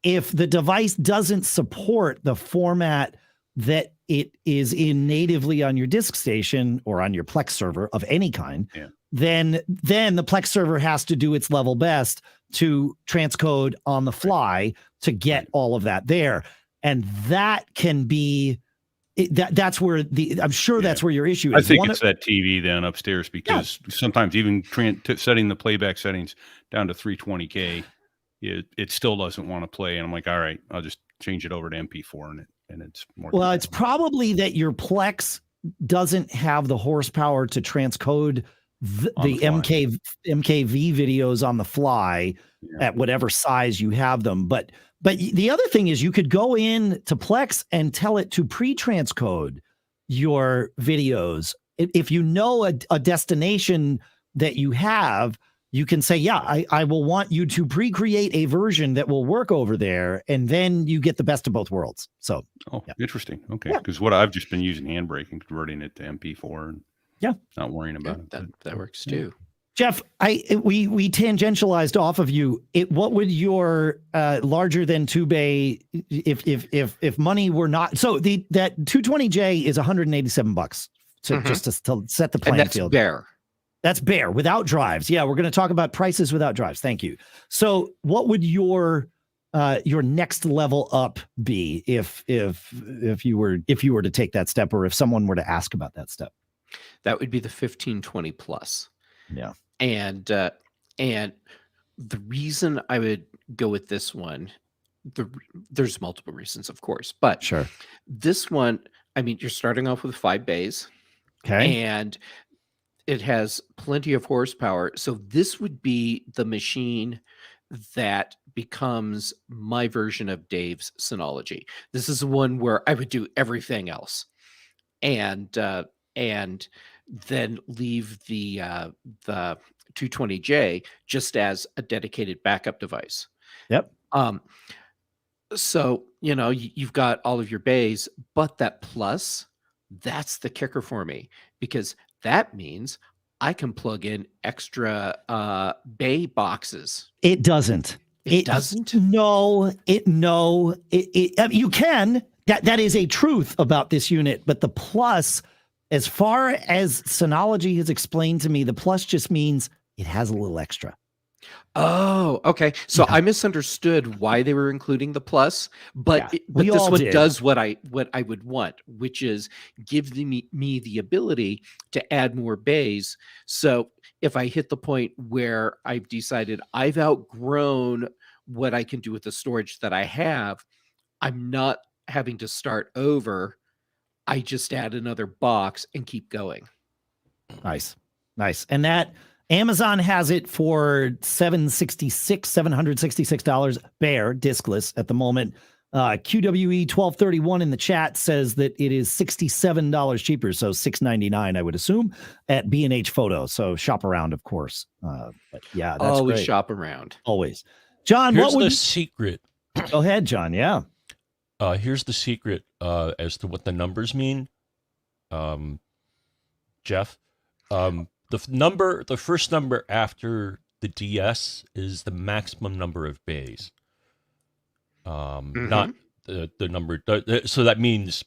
Speaker 2: If the device doesn't support the format that it is in natively on your DiskStation or on your Plex server of any kind, then the Plex server has to do its level best to transcode on the fly to get all of that there. And that can be that's where I'm sure that's where your issue is.
Speaker 4: I think it's that TV then upstairs, because sometimes even setting the playback settings down to 320K, it still doesn't want to play. And I'm like, all right, I'll just change it over to MP4 and it's more.
Speaker 2: Well, it's probably that your Plex doesn't have the horsepower to transcode the MKV videos on the fly at whatever size you have them. But the other thing is you could go in to Plex and tell it to pre-transcode your videos. If you know a destination that you have, you can say, I will want you to pre-create a version that will work over there, and then you get the best of both worlds. So,
Speaker 4: interesting. Okay, because what I've just been using Handbrake and converting it to MP4, and not worrying about it.
Speaker 3: That works too.
Speaker 2: Jeff, we tangentialized off of you. What would your larger than 2-bay if money were not so that 220J is $187 just to set the playing field.
Speaker 3: Bare.
Speaker 2: That's bare without drives. Yeah, we're going to talk about prices without drives. Thank you. So, what would your next level up be if you were to take that step, or if someone were to ask about that step?
Speaker 3: That would be the 1520 plus.
Speaker 2: Yeah.
Speaker 3: And the reason I would go with this one, there's multiple reasons, of course, but
Speaker 2: sure,
Speaker 3: this one, I mean, you're starting off with 5 bays,
Speaker 2: okay,
Speaker 3: and it has plenty of horsepower. So this would be the machine that becomes my version of Dave's Synology. This is the one where I would do everything else, and then leave the 220J just as a dedicated backup device.
Speaker 2: Yep.
Speaker 3: So, you've got all of your bays, but that plus, that's the kicker for me, because that means I can plug in extra bay boxes.
Speaker 2: It doesn't.
Speaker 3: It doesn't?
Speaker 2: No, you can. That is a truth about this unit, but the plus, as far as Synology has explained to me, the plus just means it has a little extra.
Speaker 3: Oh, okay. So
Speaker 2: Yeah.
Speaker 3: I misunderstood why they were including the plus, but
Speaker 2: Yeah,
Speaker 3: but
Speaker 2: we
Speaker 3: this
Speaker 2: all
Speaker 3: one
Speaker 2: did.
Speaker 3: does what I would want, which is give me the ability to add more bays. So if I hit the point where I've decided I've outgrown what I can do with the storage that I have, I'm not having to start over. I just add another box and keep going.
Speaker 2: Nice. And that Amazon has it for $766 bare diskless at the moment. QWE 1231 in the chat says that it is $67 cheaper, so $699 I would assume at B&H Photo. So shop around, of course. But yeah, that's
Speaker 3: Always
Speaker 2: great.
Speaker 3: shop around.
Speaker 2: Always. John,
Speaker 1: Here's
Speaker 2: what would
Speaker 1: the secret.
Speaker 2: Go ahead, John. Yeah.
Speaker 1: Here's the secret as to what the numbers mean, Jeff. The first number after the DS is the maximum number of bays. Not the number. So that means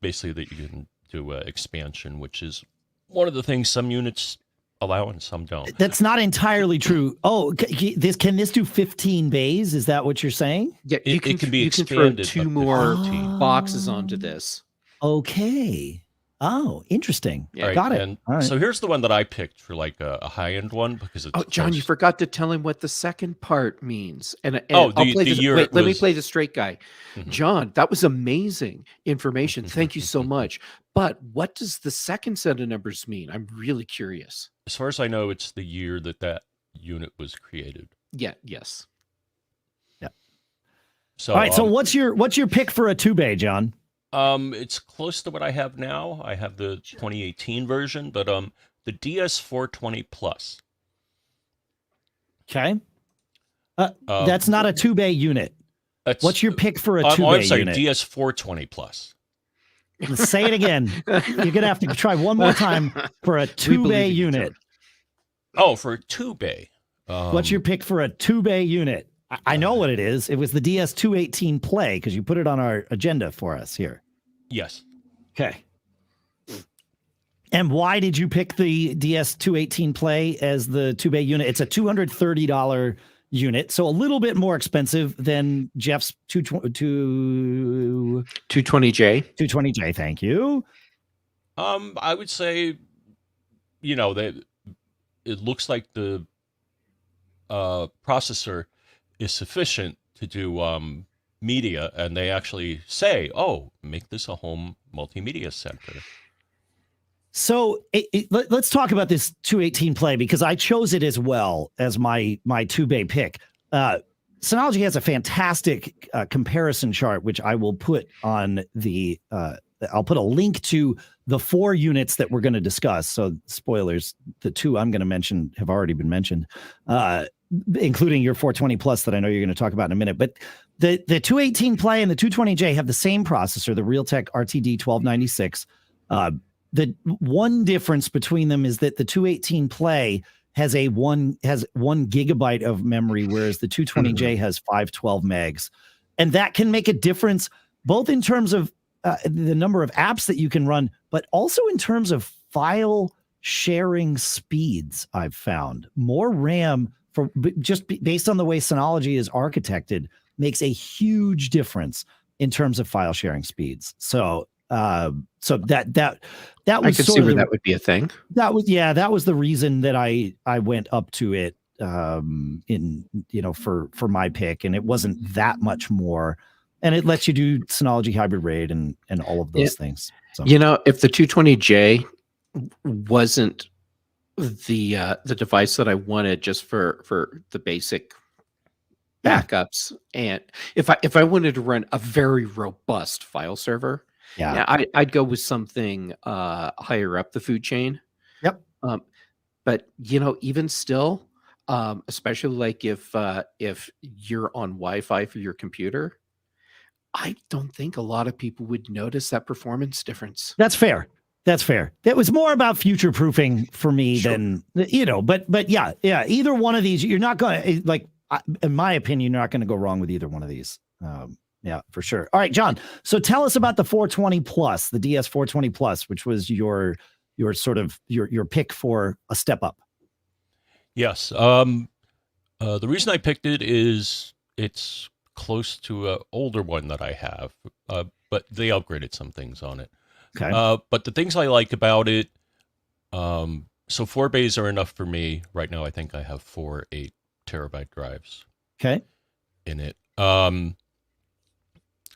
Speaker 1: basically that you can do expansion, which is one of the things some units allow and some don't.
Speaker 2: That's not entirely true. Oh, can this do 15 bays? Is that what you're saying?
Speaker 3: Yeah,
Speaker 1: It can be
Speaker 3: you can throw
Speaker 1: expanded
Speaker 3: 2
Speaker 1: up to
Speaker 3: more
Speaker 1: 15.
Speaker 3: boxes onto this.
Speaker 2: Okay. Oh, interesting.
Speaker 3: Yeah.
Speaker 1: Right,
Speaker 2: Got it.
Speaker 1: And
Speaker 2: All right.
Speaker 1: so here's the one that I picked for like a high-end one because it's
Speaker 3: Oh, John, you
Speaker 1: close.
Speaker 3: forgot to tell him what the second part means. And
Speaker 1: Oh,
Speaker 3: I'll
Speaker 1: the
Speaker 3: play this.
Speaker 1: year
Speaker 3: Wait,
Speaker 1: it
Speaker 3: let me
Speaker 1: was-
Speaker 3: play the straight guy.
Speaker 1: Mhm.
Speaker 3: John, that was amazing information. Thank you so much. But what does the second set of numbers mean? I'm really curious.
Speaker 1: As far as I know, it's the year that unit was created.
Speaker 3: Yeah. Yes.
Speaker 1: So,
Speaker 2: All right. So what's your pick for a 2-bay, John?
Speaker 1: it's close to what I have now. I have the 2018 version, but the DS420 Plus.
Speaker 2: Okay. That's not a 2-bay unit. What's your pick for a 2-bay
Speaker 1: I'm sorry,
Speaker 2: unit?
Speaker 1: DS420 Plus.
Speaker 2: Say it again. You're gonna have to try one more time for a 2-bay
Speaker 3: in you,
Speaker 2: unit.
Speaker 1: Oh, for a 2-bay.
Speaker 2: What's your pick for a 2-bay unit? I know what it is. It was the DS218 Play because you put it on our agenda for us here.
Speaker 1: Yes.
Speaker 2: Okay. And why did you pick the DS218 Play as the 2-bay unit? It's a $230 unit, so a little bit more expensive than Jeff's
Speaker 3: 220J.
Speaker 2: 220J. Thank you.
Speaker 1: I would say, that it looks like the processor is sufficient to do media, and they actually say, "Oh, make this a home multimedia center."
Speaker 2: So let's talk about this 218 Play because I chose it as well as my 2-bay pick. Synology has a fantastic comparison chart, which I will put on the. I'll put a link to the 4 units that we're going to discuss. So spoilers, the 2 I'm going to mention have already been mentioned, including your 420 Plus that I know you're going to talk about in a minute. But the 218 Play and the 220J have the same processor, the Realtek RTD 1296. The one difference between them is that the 218 Play has one gigabyte of memory, whereas the 220J has 512 megs. And that can make a difference both in terms of the number of apps that you can run, but also in terms of file sharing speeds. I've found more RAM based on the way Synology is architected makes a huge difference in terms of file sharing speeds. So that was
Speaker 3: I could see where that would be a thing.
Speaker 2: That was the reason that I went up to it for my pick, and it wasn't that much more. And it lets you do Synology Hybrid RAID and all of those things. So.
Speaker 3: If the 220J wasn't the device that I wanted just for the basic backups, and if I wanted to run a very robust file server, I'd go with something higher up the food chain.
Speaker 2: Yep.
Speaker 3: But even still, especially like if you're on Wi-Fi for your computer, I don't think a lot of people would notice that performance difference.
Speaker 2: That's fair. It was more about future proofing for me than, but yeah. Either one of these, you're not going to, in my opinion, you're not going to go wrong with either one of these. Yeah, for sure. All right, John. So tell us about the 420 Plus, the DS 420 Plus, which was your sort of your pick for a step up.
Speaker 1: Yes. The reason I picked it is it's close to an older one that I have, but they upgraded some things on it.
Speaker 2: Okay.
Speaker 1: But the things I like about it, so 4 bays are enough for me. Right now, I think I have 4 8-terabyte drives.
Speaker 2: Okay.
Speaker 1: In it.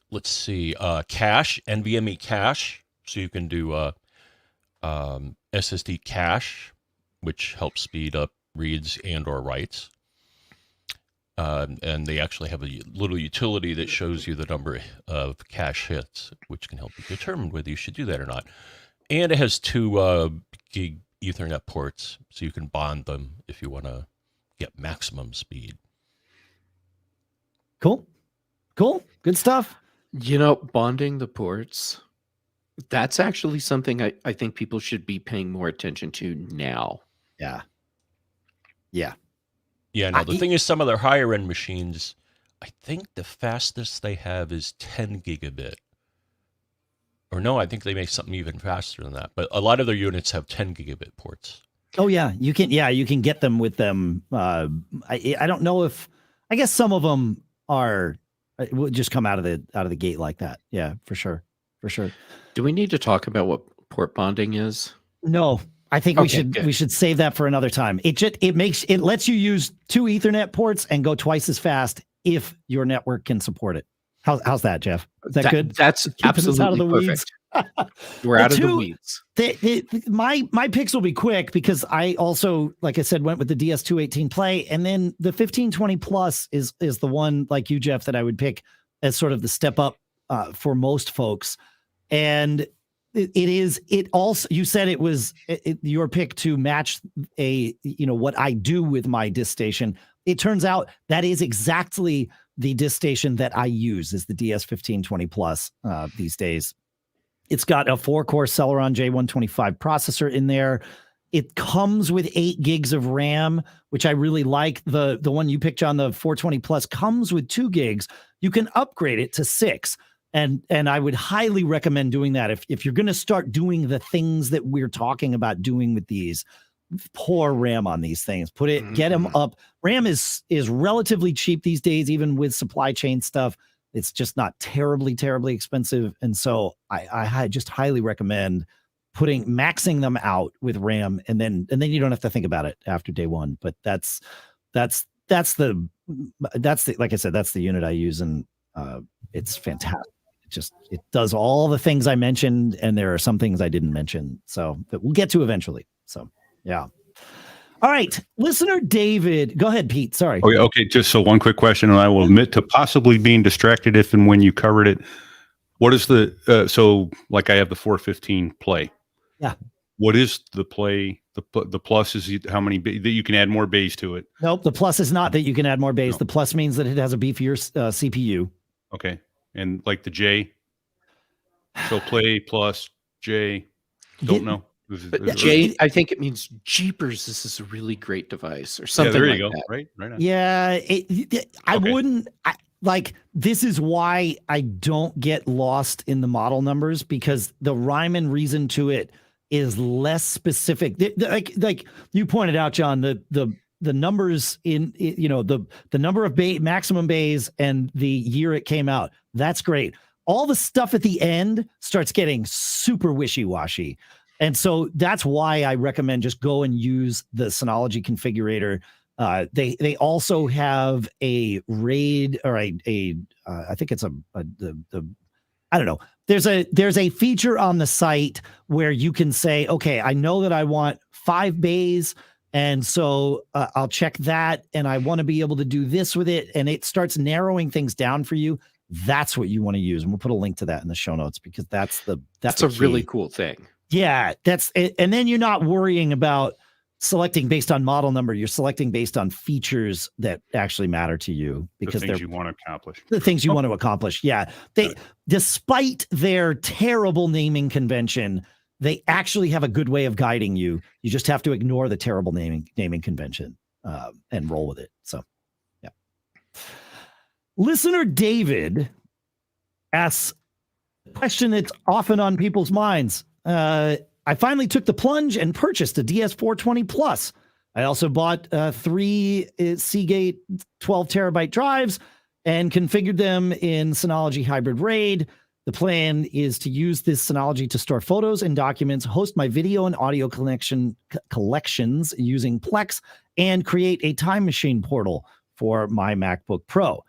Speaker 1: Let's see, cache, NVMe cache. So you can do SSD cache, which helps speed up reads and or writes. And they actually have a little utility that shows you the number of cache hits, which can help you determine whether you should do that or not. And it has 2 gig Ethernet ports, so you can bond them if you want to get maximum speed.
Speaker 2: Cool. Good stuff.
Speaker 3: Bonding the ports, that's actually something I think people should be paying more attention to now.
Speaker 2: Yeah.
Speaker 1: Yeah, no, the thing is, some of their higher end machines, I think the fastest they have is 10 gigabit. Or no, I think they make something even faster than that. But a lot of their units have 10 gigabit ports.
Speaker 2: Oh yeah, you can get them with them. I don't know if, I guess some of them will just come out of the gate like that. Yeah, for sure.
Speaker 3: Do we need to talk about what port bonding is?
Speaker 2: No. I think we should save that for another time. It lets you use 2 Ethernet ports and go twice as fast if your network can support it. How's that, Jeff? Is that good?
Speaker 3: That's absolutely out of the perfect. We're out of the weeds.
Speaker 2: My picks will be quick because I also, like I said, went with the DS218 Play, and then the 1520 Plus is the one, like you, Jeff, that I would pick as sort of the step up for most folks. And it also, you said it was your pick to match what I do with my DiskStation. It turns out that is exactly the DiskStation that I use, is the DS1520 Plus these days. It's got a 4-core Celeron J125 processor in there. It comes with 8 gigs of RAM, which I really like. The one you picked on the 420 Plus comes with 2 gigs. You can upgrade it to 6. And I would highly recommend doing that. If you're going to start doing the things that we're talking about doing with these, pour RAM on these things. Get them up. RAM is relatively cheap these days, even with supply chain stuff. It's just not terribly expensive. And so I just highly recommend maxing them out with RAM, and then you don't have to think about it after day one. But that's the like I said, that's the unit I use, and it's fantastic. It does all the things I mentioned, and there are some things I didn't mention, so that we'll get to eventually. So yeah. All right, listener David, go ahead, Pete. Sorry.
Speaker 4: Okay. Just so one quick question, and I will admit to possibly being distracted if and when you covered it. What is so like I have the 415 Play?
Speaker 2: Yeah.
Speaker 4: What is the Play? The Plus is how many that you can add more bays to it?
Speaker 2: Nope. The Plus is not that you can add more bays. No. The Plus means that it has a beefier CPU.
Speaker 4: Okay. And like the J, so Play Plus J, don't know.
Speaker 3: Jane, I think it means Jeepers. This is a really great device, or something.
Speaker 4: Yeah, there
Speaker 3: like
Speaker 4: you go.
Speaker 3: that.
Speaker 4: Right on.
Speaker 2: Yeah, I wouldn't. Like, this is why I don't get lost in the model numbers, because the rhyme and reason to it is less specific. Like you pointed out, John, the numbers in, the number of maximum bays and the year it came out. That's great. All the stuff at the end starts getting super wishy-washy. And so that's why I recommend just go and use the Synology configurator. They also have a RAID, or I think it's I don't know. There's a feature on the site where you can say, okay, I know that I want 5 bays, and so I'll check that, and I want to be able to do this with it, and it starts narrowing things down for you. That's what you want to use, and we'll put a link to that in the show notes, because that's a
Speaker 3: really cool thing.
Speaker 2: Yeah, that's it. And then you're not worrying about selecting based on model number. You're selecting based on features that actually matter to you, because
Speaker 4: the things you want to accomplish.
Speaker 2: The things you want to accomplish. Yeah. Despite their terrible naming convention, they actually have a good way of guiding you. You just have to ignore the terrible naming convention and roll with it. So, yeah. Listener David asks a question that's often on people's minds. I finally took the plunge and purchased a DS420 Plus. I also bought 3 Seagate 12 terabyte drives and configured them in Synology Hybrid RAID. The plan is to use this Synology to store photos and documents, host my video and audio collections using Plex, and create a time machine portal for my MacBook Pro.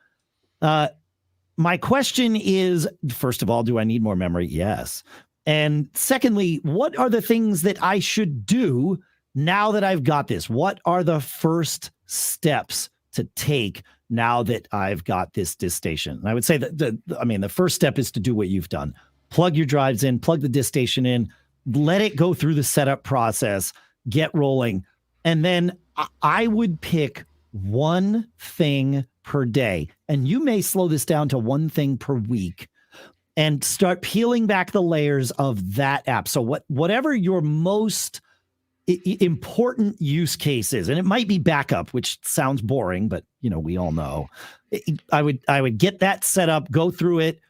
Speaker 2: My question is, first of all, do I need more memory? Yes. And secondly, what are the things that I should do now that I've got this? What are the first steps to take now that I've got this DiskStation? And I would say that the first step is to do what you've done. Plug your drives in, plug the DiskStation in, let it go through the setup process, get rolling. And then I would pick one thing per day. And you may slow this down to one thing per week, and start peeling back the layers of that app. So whatever your most important use case is, and it might be backup, which sounds boring, but we all know. I would get that set up, go through it.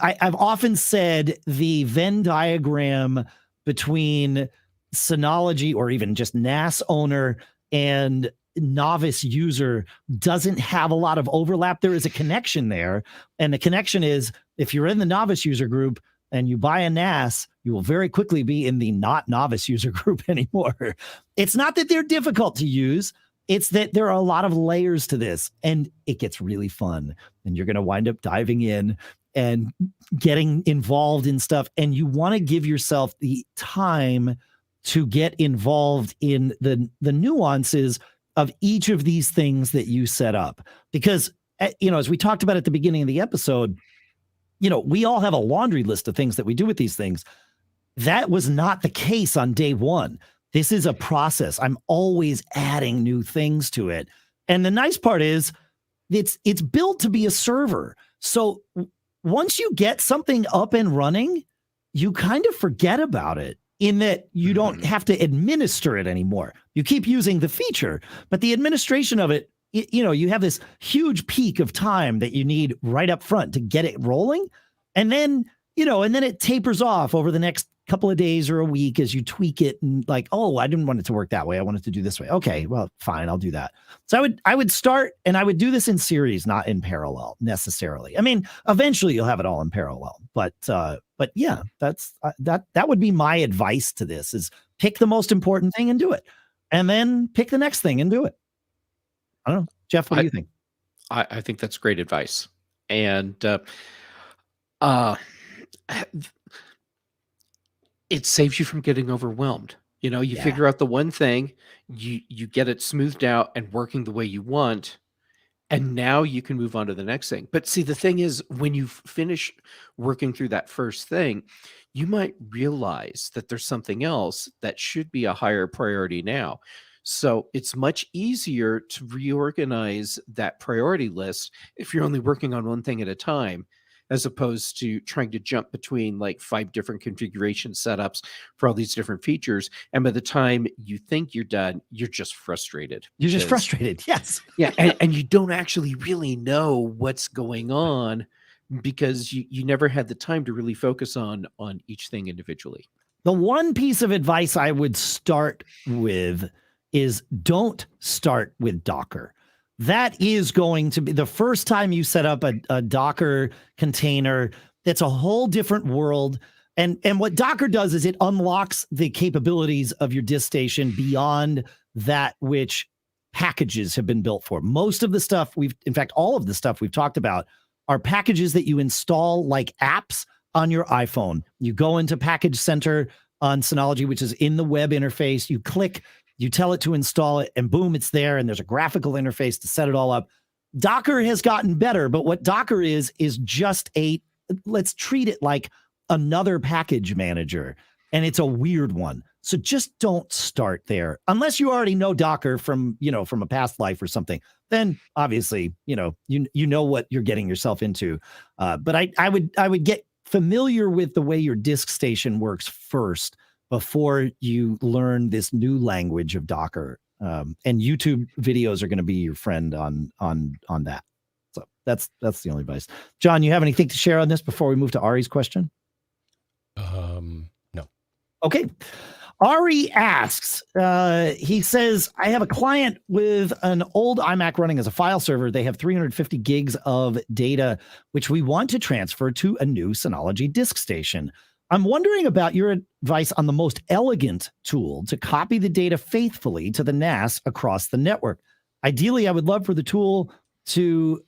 Speaker 2: I've often said the Venn diagram between Synology, or even just NAS owner, and novice user doesn't have a lot of overlap. There is a connection there, and the connection is, if you're in the novice user group and you buy a NAS, you will very quickly be in the not novice user group anymore. It's not that they're difficult to use, it's that there are a lot of layers to this, and it gets really fun, and you're going to wind up diving in and getting involved in stuff, and you want to give yourself the time to get involved in the nuances of each of these things that you set up. Because, as we talked about at the beginning of the episode, we all have a laundry list of things that we do with these things. That was not the case on day one. This is a process. I'm always adding new things to it. And the nice part is it's built to be a server. So once you get something up and running, you kind of forget about it, in that you don't have to administer it anymore. You keep using the feature, but the administration of it, you have this huge peak of time that you need right up front to get it rolling. And then, and then it tapers off over the next couple of days or a week as you tweak it, and like, oh, I didn't want it to work that way. I want it to do this way. Okay, well, fine, I'll do that. So I would start, and I would do this in series, not in parallel necessarily. I mean, eventually you'll have it all in parallel, but yeah, that would be my advice to this: is pick the most important thing and do it, and then pick the next thing and do it. I don't know, Jeff, what do you think?
Speaker 3: I think that's great advice. And it saves you from getting overwhelmed. You figure out the one thing, you get it smoothed out and working the way you want, and now you can move on to the next thing. But see, the thing is, when you finish working through that first thing, you might realize that there's something else that should be a higher priority now. So it's much easier to reorganize that priority list if you're only working on one thing at a time, as opposed to trying to jump between like 5 different configuration setups for all these different features. And by the time you think you're done, you're just frustrated.
Speaker 2: You're just frustrated. Yes.
Speaker 3: Yeah. And you don't actually really know what's going on because you never had the time to really focus on each thing individually.
Speaker 2: The one piece of advice I would start with is don't start with Docker. That is going to be the first time you set up a Docker container. That's a whole different world. And what Docker does is it unlocks the capabilities of your DiskStation beyond that which packages have been built for. Most of the stuff in fact, all of the stuff we've talked about are packages that you install like apps on your iPhone. You go into Package Center on Synology, which is in the web interface. You click, you tell it to install it, and boom, it's there. And there's a graphical interface to set it all up. Docker has gotten better, but what Docker is just let's treat it like another package manager. And it's a weird one. So just don't start there unless you already know Docker from a past life or something. Then obviously, you know what you're getting yourself into. But I would get familiar with the way your DiskStation works first before you learn this new language of Docker. And YouTube videos are going to be your friend on that. So that's the only advice. John, you have anything to share on this before we move to Ari's question?
Speaker 1: No.
Speaker 2: Okay. Ari asks, he says, I have a client with an old iMac running as a file server. They have 350 gigs of data, which we want to transfer to a new Synology DiskStation. I'm wondering about your advice on the most elegant tool to copy the data faithfully to the NAS across the network. Ideally, I would love for the tool to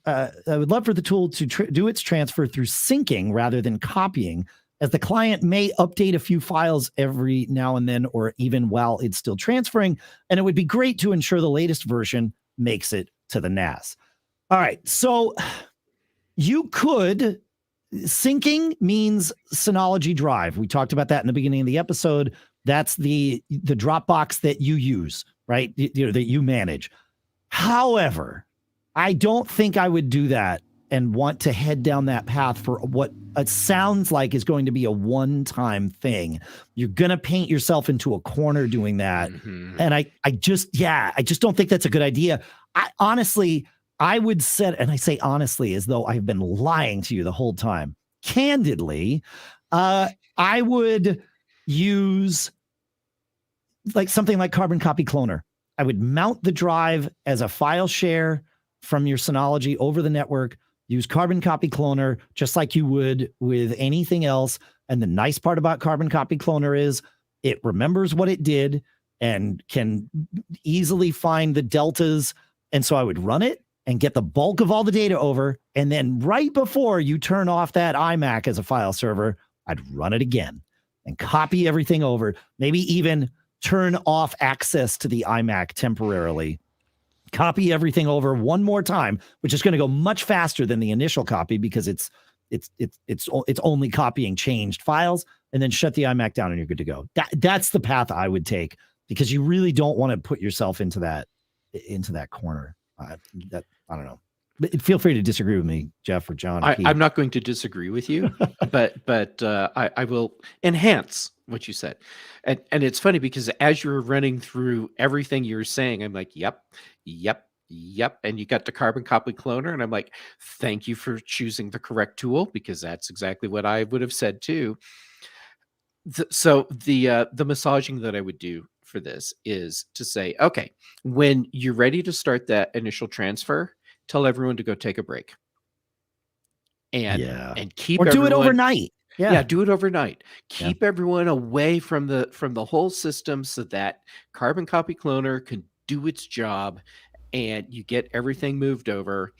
Speaker 2: do its transfer through syncing rather than copying, as the client may update a few files every now and then, or even while it's still transferring. And it would be great to ensure the latest version makes it to the NAS. All right. So syncing means Synology Drive. We talked about that in the beginning of the episode. That's the Dropbox that you use, right? That you manage. However, I don't think I would do that and want to head down that path for what it sounds like is going to be a one-time thing. You're going to paint yourself into a corner doing that. Mm-hmm. And I just don't think that's a good idea. I would set, and I say honestly as though I've been lying to you the whole time. Candidly, I would use like something like Carbon Copy Cloner. I would mount the drive as a file share from your Synology over the network. Use Carbon Copy Cloner just like you would with anything else. And the nice part about Carbon Copy Cloner is it remembers what it did and can easily find the deltas. And so I would run it and get the bulk of all the data over. And then right before you turn off that iMac as a file server, I'd run it again and copy everything over. Maybe even turn off access to the iMac temporarily. Copy everything over one more time, which is going to go much faster than the initial copy because it's only copying changed files, and then shut the iMac down and you're good to go. That's the path I would take because you really don't want to put yourself into that corner. I don't know. But feel free to disagree with me, Jeff or John.
Speaker 3: I'm not going to disagree with you, but I will enhance what you said. And it's funny because as you're running through everything you're saying, I'm like, yep. And you got the Carbon Copy Cloner, and I'm like, thank you for choosing the correct tool because that's exactly what I would have said too. So the massaging that I would do for this is to say, okay, when you're ready to start that initial transfer, tell everyone to go take a break. And keep
Speaker 2: do it overnight.
Speaker 3: Yeah, do it overnight. Keep everyone away from the whole system so that Carbon Copy Cloner can do its job and you get everything moved over.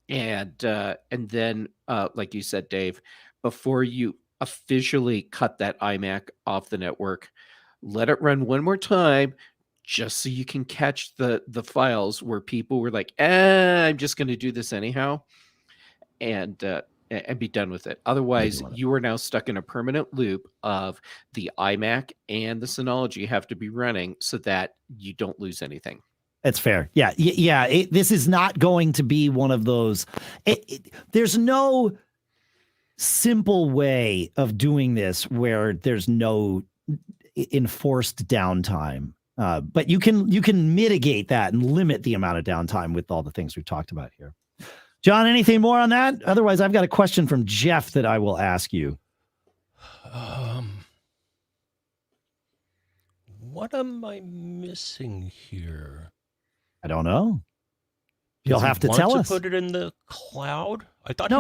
Speaker 3: And then like you said, Dave, before you officially cut that iMac off the network, let it run one more time just so you can catch the files where people were like, I'm just going to do this anyhow, and be done with it. Otherwise, you are now stuck in a permanent loop of the iMac and the Synology have to be running so that you don't lose anything.
Speaker 2: That's fair. Yeah. This is not going to be one of those. There's no simple way of doing this where there's no enforced downtime. But you can mitigate that and limit the amount of downtime with all the things we've talked about here. John, anything more on that? Otherwise, I've got a question from Jeff that I will ask you.
Speaker 1: What am I missing here?
Speaker 2: I don't know. You'll have to tell us.
Speaker 1: Put it in the cloud? I thought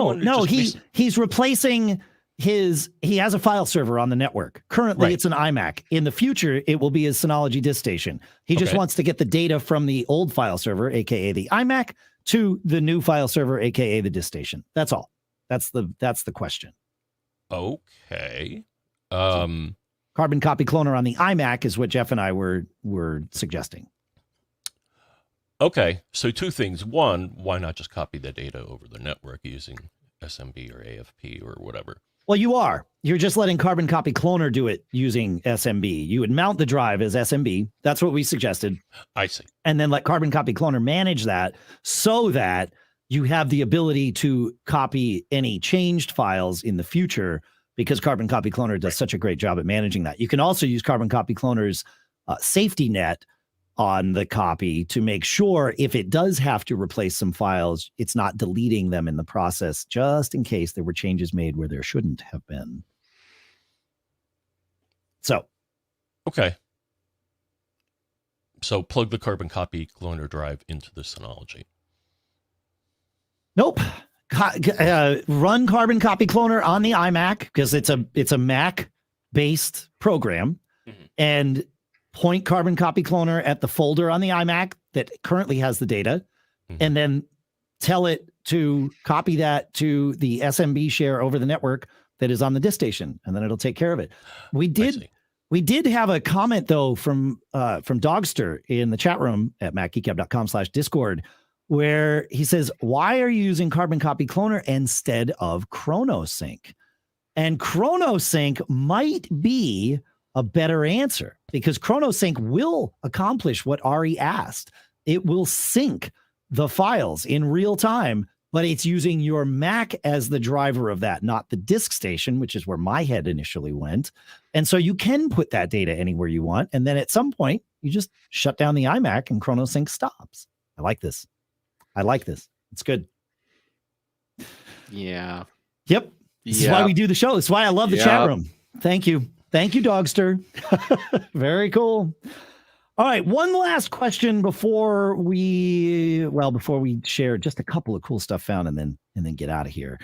Speaker 2: he's replacing he has a file server on the network. Currently, it's an iMac. In the future, it will be his Synology DiskStation. He just wants to get the data from the old file server, aka the iMac, to the new file server, aka the DiskStation. That's all. That's the question.
Speaker 1: Okay.
Speaker 2: Carbon copy cloner on the iMac is what Jeff and I were suggesting.
Speaker 1: Okay, so two things. One, why not just copy the data over the network using SMB or AFP or whatever?
Speaker 2: Well, you are. You're just letting Carbon Copy Cloner do it using SMB. You would mount the drive as SMB. That's what we suggested.
Speaker 1: I see.
Speaker 2: And then let Carbon Copy Cloner manage that so that you have the ability to copy any changed files in the future, because Carbon Copy Cloner does such a great job at managing that. You can also use Carbon Copy Cloner's safety net on the copy to make sure if it does have to replace some files, it's not deleting them in the process, just in case there were changes made where there shouldn't have been. So.
Speaker 1: Okay. So plug the Carbon Copy Cloner drive into the Synology.
Speaker 2: Nope. Run Carbon Copy Cloner on the iMac because it's a Mac-based program, and point Carbon Copy Cloner at the folder on the iMac that currently has the data, and then tell it to copy that to the SMB share over the network that is on the DiskStation, and then it'll take care of it. We did have a comment though from Dogster in the chat room at macgeekgab.com/Discord, where he says, "Why are you using Carbon Copy Cloner instead of ChronoSync?" And ChronoSync might be a better answer, because ChronoSync will accomplish what Ari asked. It will sync the files in real time, but it's using your Mac as the driver of that, not the DiskStation, which is where my head initially went. And so you can put that data anywhere you want. And then at some point, you just shut down the iMac and ChronoSync stops. I like this. It's good.
Speaker 3: Yeah.
Speaker 2: Yep. This is why we do the show. This is why I love the chat room. Thank you. Thank you, Dogster. Very cool. All right, one last question before we share just a couple of cool stuff found and then get out of here.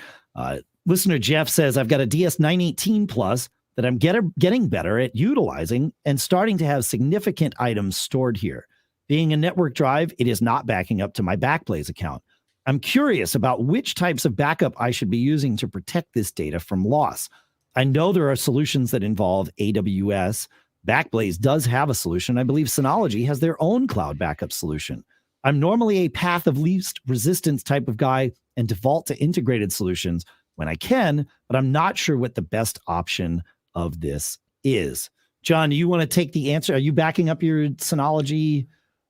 Speaker 2: Listener Jeff says, I've got a DS918 Plus that I'm getting better at utilizing and starting to have significant items stored here. Being a network drive, it is not backing up to my Backblaze account. I'm curious about which types of backup I should be using to protect this data from loss. I know there are solutions that involve AWS. Backblaze does have a solution. I believe Synology has their own cloud backup solution. I'm normally a path of least resistance type of guy and default to integrated solutions when I can, but I'm not sure what the best option of this is. John, do you want to take the answer? Are you backing up your Synology?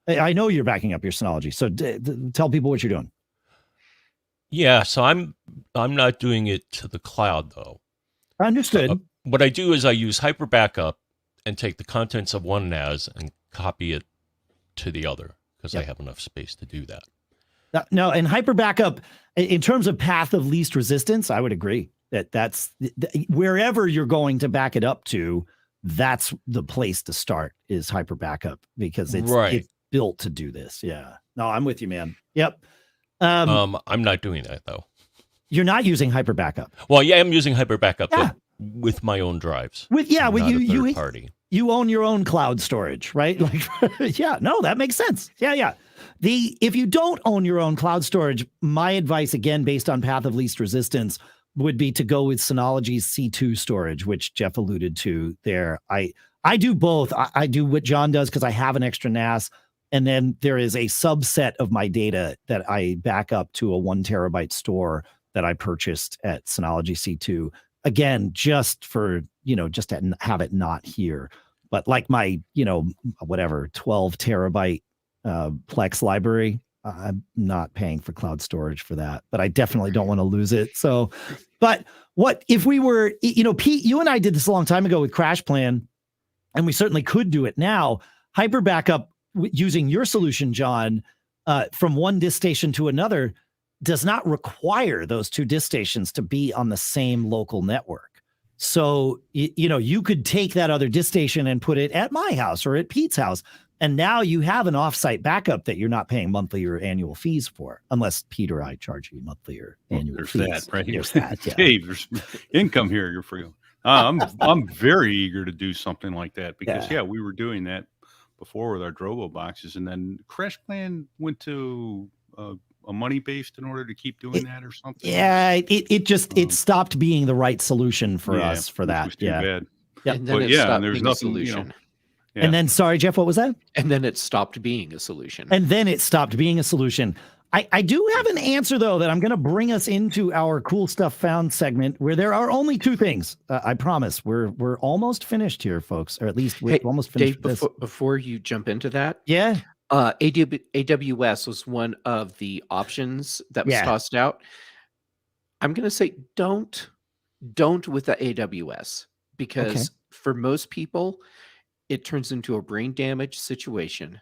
Speaker 2: I know you're backing up your Synology, so tell people what you're doing.
Speaker 1: Yeah, so I'm not doing it to the cloud though.
Speaker 2: Understood.
Speaker 1: What I do is I use Hyper Backup and take the contents of one NAS and copy it to the other because I have enough space to do that.
Speaker 2: No, and Hyper Backup, in terms of path of least resistance, I would agree that's wherever you're going to back it up to, that's the place to start is Hyper Backup, because it's built to do this. Yeah. No, I'm with you, man. Yep.
Speaker 1: I'm not doing that though.
Speaker 2: You're not using Hyper Backup.
Speaker 1: Well, yeah, I'm using Hyper Backup with my own drives.
Speaker 2: With
Speaker 1: you party.
Speaker 2: You own your own cloud storage, right? Like, yeah, no, that makes sense. Yeah. If you don't own your own cloud storage, my advice, again, based on path of least resistance, would be to go with Synology's C2 storage, which Jeff alluded to there. I do both. I do what John does because I have an extra NAS. And then there is a subset of my data that I back up to a 1 terabyte store that I purchased at Synology C2. Again, just for, just to have it not here. But like my, 12 terabyte Plex library, I'm not paying for cloud storage for that, but I definitely don't want to lose it. So But what if we were, Pete, you and I did this a long time ago with Crash Plan, and we certainly could do it now. Hyper backup using your solution, John, from one disk station to another does not require those two disk stations to be on the same local network. So, you could take that other disk station and put it at my house or at Pete's house. And now you have an offsite backup that you're not paying monthly or annual fees for, unless Pete or I charge you monthly or annual fees.
Speaker 4: There's that, right?
Speaker 2: There's that, yeah.
Speaker 4: Dave, there's income here. You're free. I'm very eager to do something like that because, we were doing that before with our Drobo boxes. And then Crash Plan went to a money-based in order to keep doing that or something.
Speaker 2: Yeah, it stopped being the right solution for us for that.
Speaker 4: Was too bad.
Speaker 2: Yeah.
Speaker 3: And then
Speaker 4: But
Speaker 3: it
Speaker 4: yeah,
Speaker 3: stopped
Speaker 4: and there's
Speaker 3: being a
Speaker 4: nothing,
Speaker 3: solution.
Speaker 4: Yeah.
Speaker 2: And then, sorry, Jeff, what was that?
Speaker 3: And then it stopped being a solution.
Speaker 2: And then it stopped being a solution. I do have an answer, though, that I'm going to bring us into our cool stuff found segment where there are only two things. I promise. We're almost finished here, folks, or at least we're almost finished.
Speaker 3: Dave, before you jump into that.
Speaker 2: Yeah.
Speaker 3: AWS was one of the options that was tossed out. I'm going to say don't with the AWS because for most people, it turns into a brain damage situation.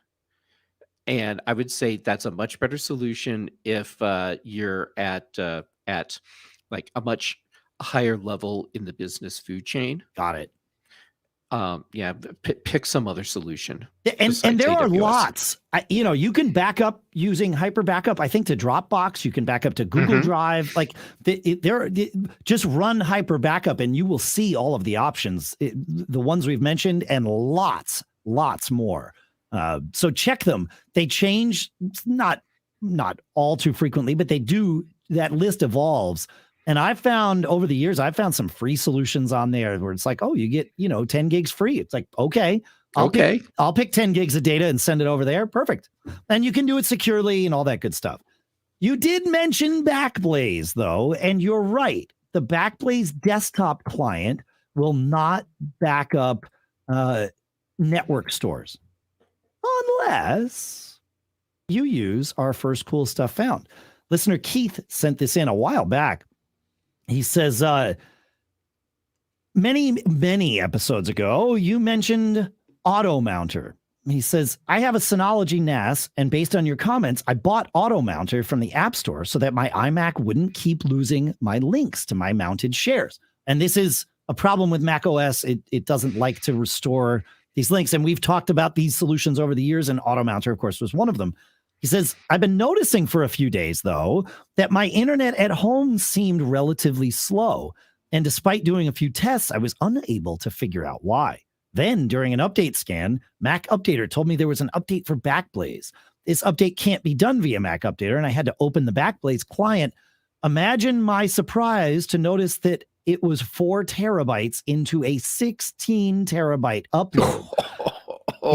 Speaker 3: And I would say that's a much better solution if you're at like a much higher level in the business food chain.
Speaker 2: Got it.
Speaker 3: Pick some other solution.
Speaker 2: And there are lots. You can back up using hyper backup. I think to Dropbox, you can back up to Google Drive. Like just run hyper backup, and you will see all of the options, the ones we've mentioned, and lots more. So check them. They change, not all too frequently, but they do. That list evolves. And I've found over the years, some free solutions on there where it's like, oh, you get, 10 gigs free. It's like, okay, I'll pick 10 gigs of data and send it over there. Perfect. And you can do it securely and all that good stuff. You did mention Backblaze, though, and you're right. The Backblaze desktop client will not back up network stores unless you use our first cool stuff found. Listener Keith sent this in a while back. He says, many episodes ago, you mentioned AutoMounter. He says, I have a Synology NAS, and based on your comments, I bought AutoMounter from the App Store so that my iMac wouldn't keep losing my links to my mounted shares. And this is a problem with Mac OS. It doesn't like to restore these links. And we've talked about these solutions over the years, and AutoMounter, of course, was one of them. He says, I've been noticing for a few days, though, that my internet at home seemed relatively slow. And despite doing a few tests, I was unable to figure out why. Then, during an update scan, Mac Updater told me there was an update for Backblaze. This update can't be done via Mac Updater, and I had to open the Backblaze client. Imagine my surprise to notice that it was 4 terabytes into a 16 terabyte upload.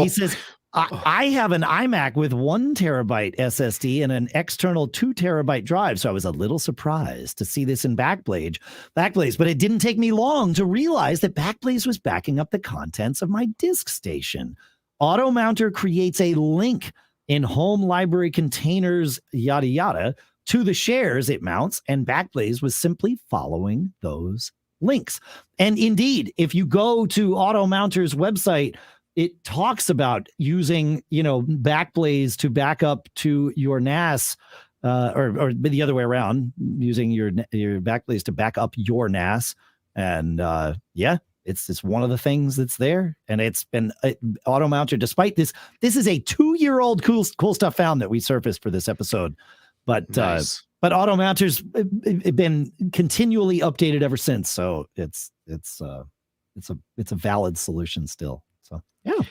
Speaker 2: He says, I have an iMac with 1 terabyte SSD and an external 2 terabyte drive, so I was a little surprised to see this in Backblaze, but it didn't take me long to realize that Backblaze was backing up the contents of my DiskStation. AutoMounter creates a link in home library containers, yada, yada, to the shares it mounts, and Backblaze was simply following those links. And indeed, if you go to AutoMounter's website, it talks about using, Backblaze to back up to your NAS, or the other way around, using your Backblaze to back up your NAS. And it's one of the things that's there. And it's been AutoMounter, despite this is a 2-year-old cool stuff found that we surfaced for this episode. But
Speaker 3: nice.
Speaker 2: But AutoMounter's been continually updated ever since. So it's a valid solution still. So, yeah.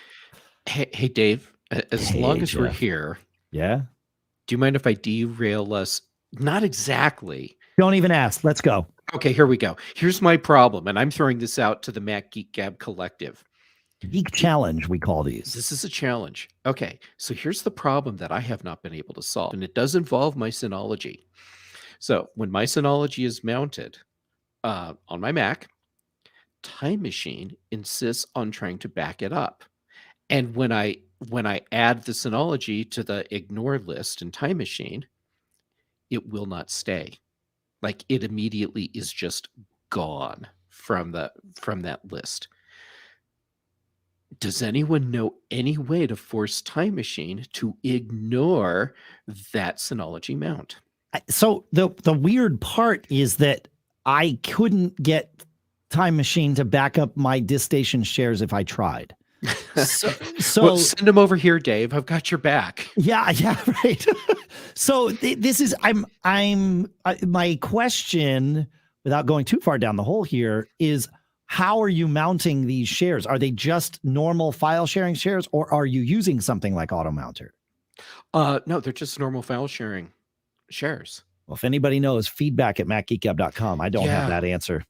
Speaker 3: Hey, Dave, as long as we're here.
Speaker 2: Yeah.
Speaker 3: Do you mind if I derail us? Not exactly.
Speaker 2: Don't even ask. Let's go.
Speaker 3: Okay, here we go. Here's my problem, and I'm throwing this out to the Mac Geek Gab collective.
Speaker 2: Geek Challenge, we call these.
Speaker 3: This is a challenge. Okay, so here's the problem that I have not been able to solve, and it does involve my Synology. So when my Synology is mounted on my Mac, Time Machine insists on trying to back it up. And when I add the Synology to the ignore list in Time Machine, it will not stay. Like it immediately is just gone from that list. Does anyone know any way to force Time Machine to ignore that Synology mount?
Speaker 2: So the weird part is that I couldn't get Time Machine to back up my DiskStation shares if I tried. So
Speaker 3: well, send them over here, Dave. I've got your back.
Speaker 2: Yeah, right. So this is my question, without going too far down the hole here, is how are you mounting these shares? Are they just normal file sharing shares, or are you using something like AutoMounter?
Speaker 3: No, they're just normal file sharing shares.
Speaker 2: Well, if anybody knows, feedback@macgeekgab.com. I don't have that answer.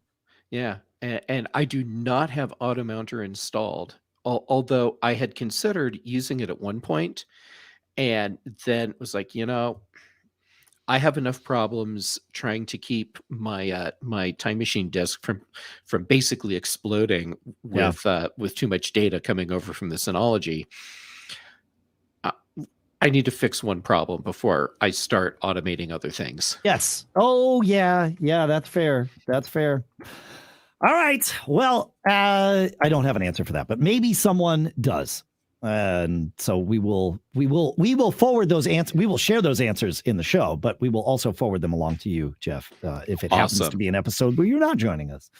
Speaker 3: Yeah, and I do not have AutoMounter installed. Although I had considered using it at one point, and then was like, I have enough problems trying to keep my my Time Machine disk from basically exploding with too much data coming over from the Synology. I need to fix one problem before I start automating other things.
Speaker 2: Yes. Oh yeah, that's fair. That's fair. All right. Well, I don't have an answer for that, but maybe someone does. And so we will forward those answers. We will share those answers in the show, but we will also forward them along to you, Jeff, if it happens to be an episode where you're not joining us.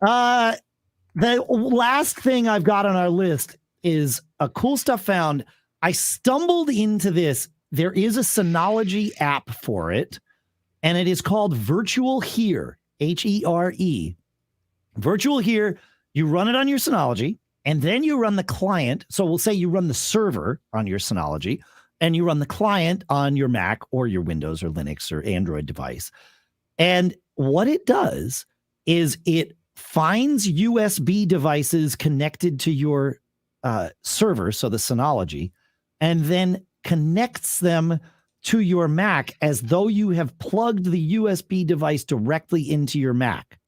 Speaker 2: The last thing I've got on our list is a cool stuff found. I stumbled into this. There is a Synology app for it, and it is called VirtualHere, HERE. VirtualHere, you run it on your Synology, and then you run the client. So we'll say you run the server on your Synology, and you run the client on your Mac or your Windows or Linux or Android device. And what it does is it finds USB devices connected to your server, so the Synology, and then connects them to your Mac as though you have plugged the USB device directly into your Mac.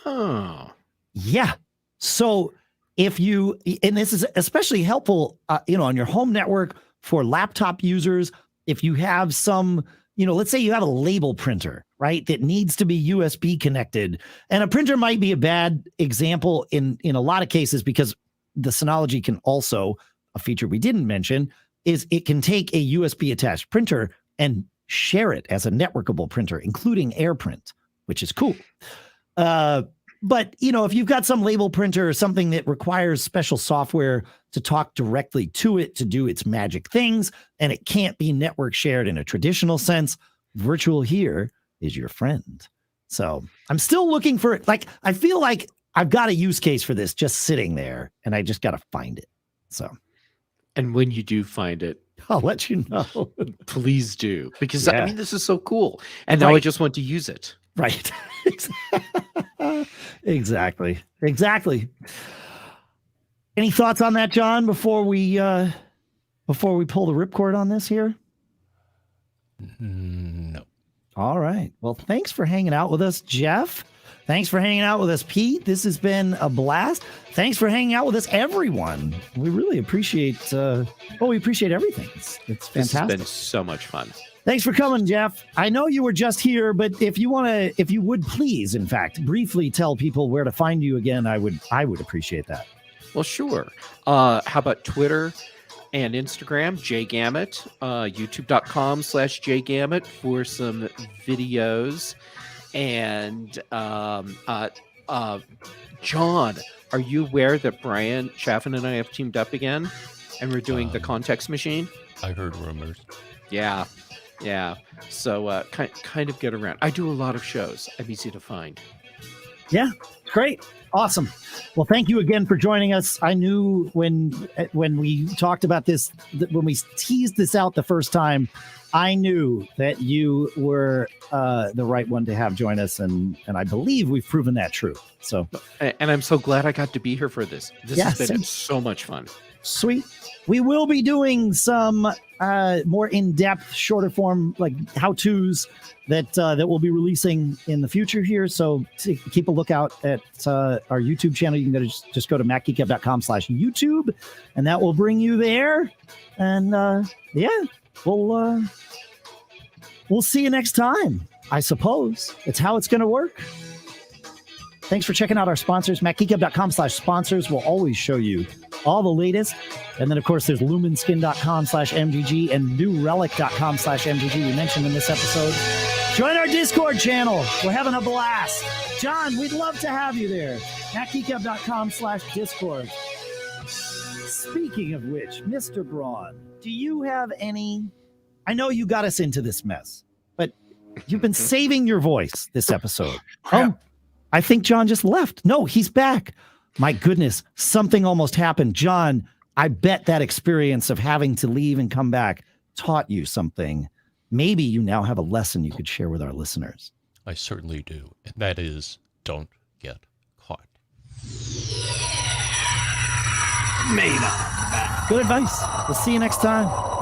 Speaker 3: Oh,
Speaker 2: yeah. So if you, and this is especially helpful, on your home network for laptop users, if you have some, let's say you have a label printer, right, that needs to be USB connected, and a printer might be a bad example in a lot of cases, because the Synology can also, a feature we didn't mention, is it can take a USB attached printer and share it as a networkable printer, including AirPrint, which is cool. But, if you've got some label printer or something that requires special software to talk directly to it to do its magic things, and it can't be network shared in a traditional sense, VirtualHere is your friend. So I'm still looking for it. Like, I feel like I've got a use case for this just sitting there, and I just got to find it. So,
Speaker 3: and when you do find it,
Speaker 2: I'll let you know.
Speaker 3: Please do, because this is so cool. And now I just want to use it.
Speaker 2: Right. Exactly. Any thoughts on that, John, before we pull the ripcord on this here?
Speaker 1: No.
Speaker 2: All right. Well, thanks for hanging out with us, Jeff. Thanks for hanging out with us, Pete. This has been a blast. Thanks for hanging out with us, everyone. We really appreciate we appreciate everything. It's fantastic.
Speaker 3: This has been so much fun.
Speaker 2: Thanks for coming, Jeff. I know you were just here, but if you would please, in fact, briefly tell people where to find you again, I would appreciate that.
Speaker 3: Well, sure. How about Twitter and Instagram, Gamet, youtube.com/Gamet for some videos. And John, are you aware that Brian Chaffin and I have teamed up again, and we're doing the context machine?
Speaker 1: I heard rumors.
Speaker 3: Yeah. So kind of get around. I do a lot of shows. I'm easy to find.
Speaker 2: Yeah, great. Awesome. Well, thank you again for joining us. I knew when we talked about this, when we teased this out the first time, I knew that you were the right one to have join us, and I believe we've proven that true. So,
Speaker 3: and I'm so glad I got to be here for this. This has been so much fun.
Speaker 2: Sweet. We will be doing some more in-depth, shorter form, like how-tos that we'll be releasing in the future here. So keep a lookout at our YouTube channel. You can just go to macgeekgab.com/YouTube, and that will bring you there. And we'll see you next time. I suppose it's how it's going to work. Thanks for checking out our sponsors. MacGeekGab.com/sponsors will always show you all the latest. And then, of course, there's LuminSkin.com/MGG and NewRelic.com/MGG we mentioned in this episode. Join our Discord channel. We're having a blast. John, we'd love to have you there. MacGeekGab.com/Discord. Speaking of which, Mr. Braun, do you have any... I know you got us into this mess, but you've been saving your voice this episode. I think John just left. No, he's back. My goodness, something almost happened. John, I bet that experience of having to leave and come back taught you something. Maybe you now have a lesson you could share with our listeners.
Speaker 1: I certainly do. And that is, don't get caught.
Speaker 2: Good advice. We'll see you next time.